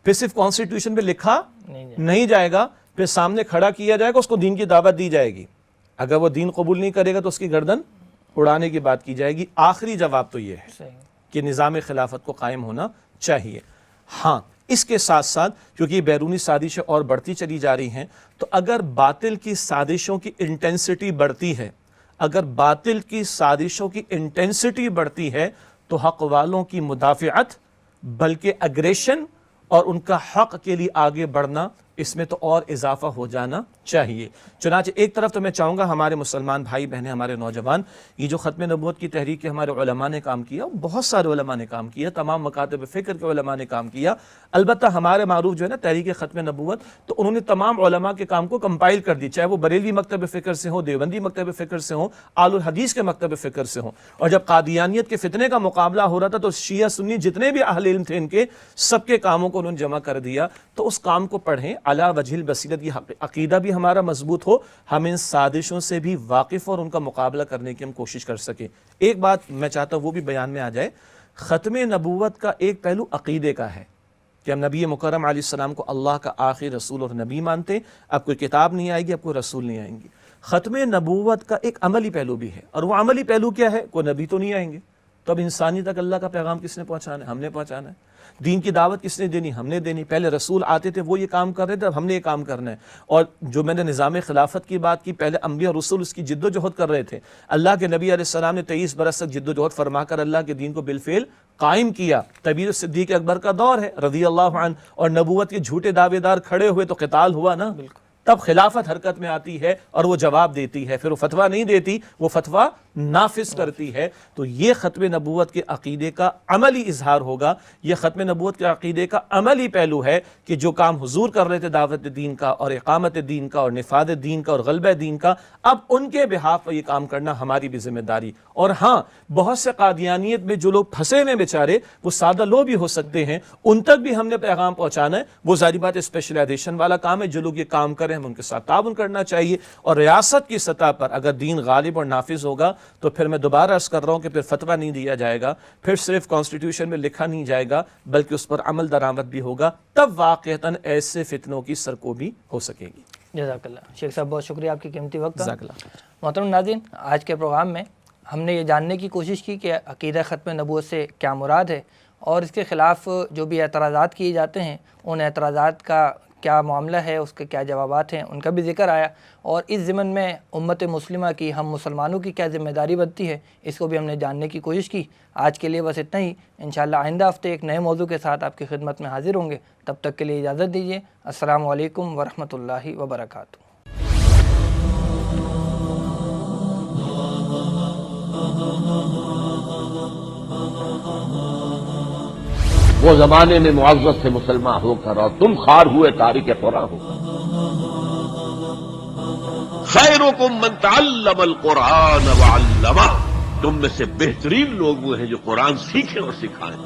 پھر صرف کانسٹیٹیوشن میں لکھا نہیں جائے گا، پھر سامنے کھڑا کیا جائے گا، اس کو دین کی دعوت دی جائے گی. اگر وہ دین قبول نہیں کرے گا تو اس کی گردن اڑانے کی بات کی جائے گی. آخری جواب تو یہ ہے کہ نظام خلافت کو قائم ہونا چاہیے. ہاں اس کے ساتھ ساتھ کیونکہ یہ بیرونی سازشیں اور بڑھتی چلی جا رہی ہیں، تو اگر باطل کی سازشوں کی انٹینسٹی بڑھتی ہے، اگر باطل کی سازشوں کی انٹینسٹی بڑھتی ہے تو حق والوں کی مدافعت بلکہ اگریشن اور ان کا حق کے لیے آگے بڑھنا، اس میں تو اور اضافہ ہو جانا چاہیے. چنانچہ ایک طرف تو میں چاہوں گا ہمارے مسلمان بھائی بہنیں، ہمارے نوجوان، یہ جو ختم نبوت کی تحریک کے ہمارے علماء نے کام کیا، بہت سارے علماء نے کام کیا، تمام مکاتب فکر کے علماء نے کام کیا. البتہ ہمارے معروف جو ہے نا تحریک ختم نبوت، تو انہوں نے تمام علماء کے کام کو کمپائل کر دی، چاہے وہ بریلوی مکتب فکر سے ہوں، دیوبندی مکتب فکر سے ہوں، آل الحدیث کے مکتب فکر سے ہوں. اور جب قادیانیت کے فتنے کا مقابلہ ہو رہا تھا تو شیعہ سنی جتنے بھی اہل علم تھے ان کے سب کے کاموں کو انہوں نے جمع کر دیا. تو اس کام کو پڑھیں علی وجہ البصیرت، یہ عقیدہ بھی ہمارا مضبوط ہو، ہم ان سازشوں سے بھی واقف اور ان کا مقابلہ کرنے کی ہم کوشش کر سکیں. ایک بات میں چاہتا ہوں وہ بھی بیان میں آ جائے، ختم نبوت کا ایک پہلو عقیدے کا ہے کہ ہم نبی مکرم علیہ السلام کو اللہ کا آخری رسول اور نبی مانتے. اب کوئی کتاب نہیں آئے گی، اب کوئی رسول نہیں آئیں گی. ختم نبوت کا ایک عملی پہلو بھی ہے، اور وہ عملی پہلو کیا ہے؟ کوئی نبی تو نہیں آئیں گے، تو اب انسانی تک اللہ کا پیغام کس نے پہنچانا ہے؟ ہم نے پہنچانا ہے. دین کی دعوت کس نے دینی؟ ہم نے دینی. پہلے رسول آتے تھے وہ یہ کام کر رہے تھے، اب ہم نے یہ کام کرنا ہے. اور جو میں نے نظام خلافت کی بات کی، پہلے انبیاء اور رسول اس کی جد و جہد کر رہے تھے. اللہ کے نبی علیہ السلام نے 23 برس تک جد و جہد فرما کر اللہ کے دین کو بالفعل قائم کیا. طبیعت صدیق اکبر کا دور ہے رضی اللہ عنہ، اور نبوت کے جھوٹے دعوے دار کھڑے ہوئے تو قتال ہوا نا. تب خلافت حرکت میں آتی ہے اور وہ جواب دیتی ہے. پھر وہ فتویٰ نہیں دیتی، وہ فتویٰ نافذ کرتی ہے. تو یہ ختم نبوت کے عقیدے کا عملی اظہار ہوگا. یہ ختم نبوت کے عقیدے کا عملی پہلو ہے کہ جو کام حضور کر رہے تھے دعوت دین کا اور اقامت دین کا اور نفاذ دین کا اور غلبہ دین کا، اب ان کے بہاف پر یہ کام کرنا ہماری بھی ذمہ داری. اور ہاں بہت سے قادیانیت میں جو لوگ پھنسے ہوئے بیچارے، وہ سادہ لوگ بھی ہو سکتے ہیں، ان تک بھی ہم نے پیغام پہنچانا ہے. وہ ظاہری بات اسپیشلائزیشن والا کام ہے. جو لوگ یہ کام کریں ہم ان کے ساتھ تعاون کرنا چاہیے. اور ریاست کی سطح پر اگر دین غالب اور نافذ ہوگا تو پھر میں دوبارہ عرض کر رہا ہوں کہ پھر فتویٰ نہیں دیا جائے گا، پھر صرف کانسٹیٹیوشن میں لکھا نہیں جائے گا، بلکہ اس پر عمل درآمد بھی ہوگا. تب واقعتاً ایسے فتنوں کی سرکوبی ہو سکے گی. جزاک اللہ. شیخ صاحب بہت شکریہ آپ کی قیمتی وقت. جزاک اللہ. محترم ناظرین، آج کے پروگرام میں ہم نے یہ جاننے کی کوشش کی کہ عقیدہ ختم نبوت سے کیا مراد ہے، اور اس کے خلاف جو بھی اعتراضات کیے جاتے ہیں ان اعتراضات کا کیا معاملہ ہے، اس کے کیا جوابات ہیں، ان کا بھی ذکر آیا. اور اس ضمن میں امت مسلمہ کی، ہم مسلمانوں کی کیا ذمہ داری بنتی ہے، اس کو بھی ہم نے جاننے کی کوشش کی. آج کے لیے بس اتنا ہی. انشاءاللہ آئندہ ہفتے ایک نئے موضوع کے ساتھ آپ کی خدمت میں حاضر ہوں گے. تب تک کے لیے اجازت دیجیے. السلام علیکم ورحمۃ اللہ وبرکاتہ. وہ زمانے میں معزز سے مسلمان ہو کر اور تم خار ہوئے تاریخ قرآن ہو. خیرکم من تعلم القرآن وعلمہ، تم میں سے بہترین لوگ وہ ہیں جو قرآن سیکھیں اور سکھائیں.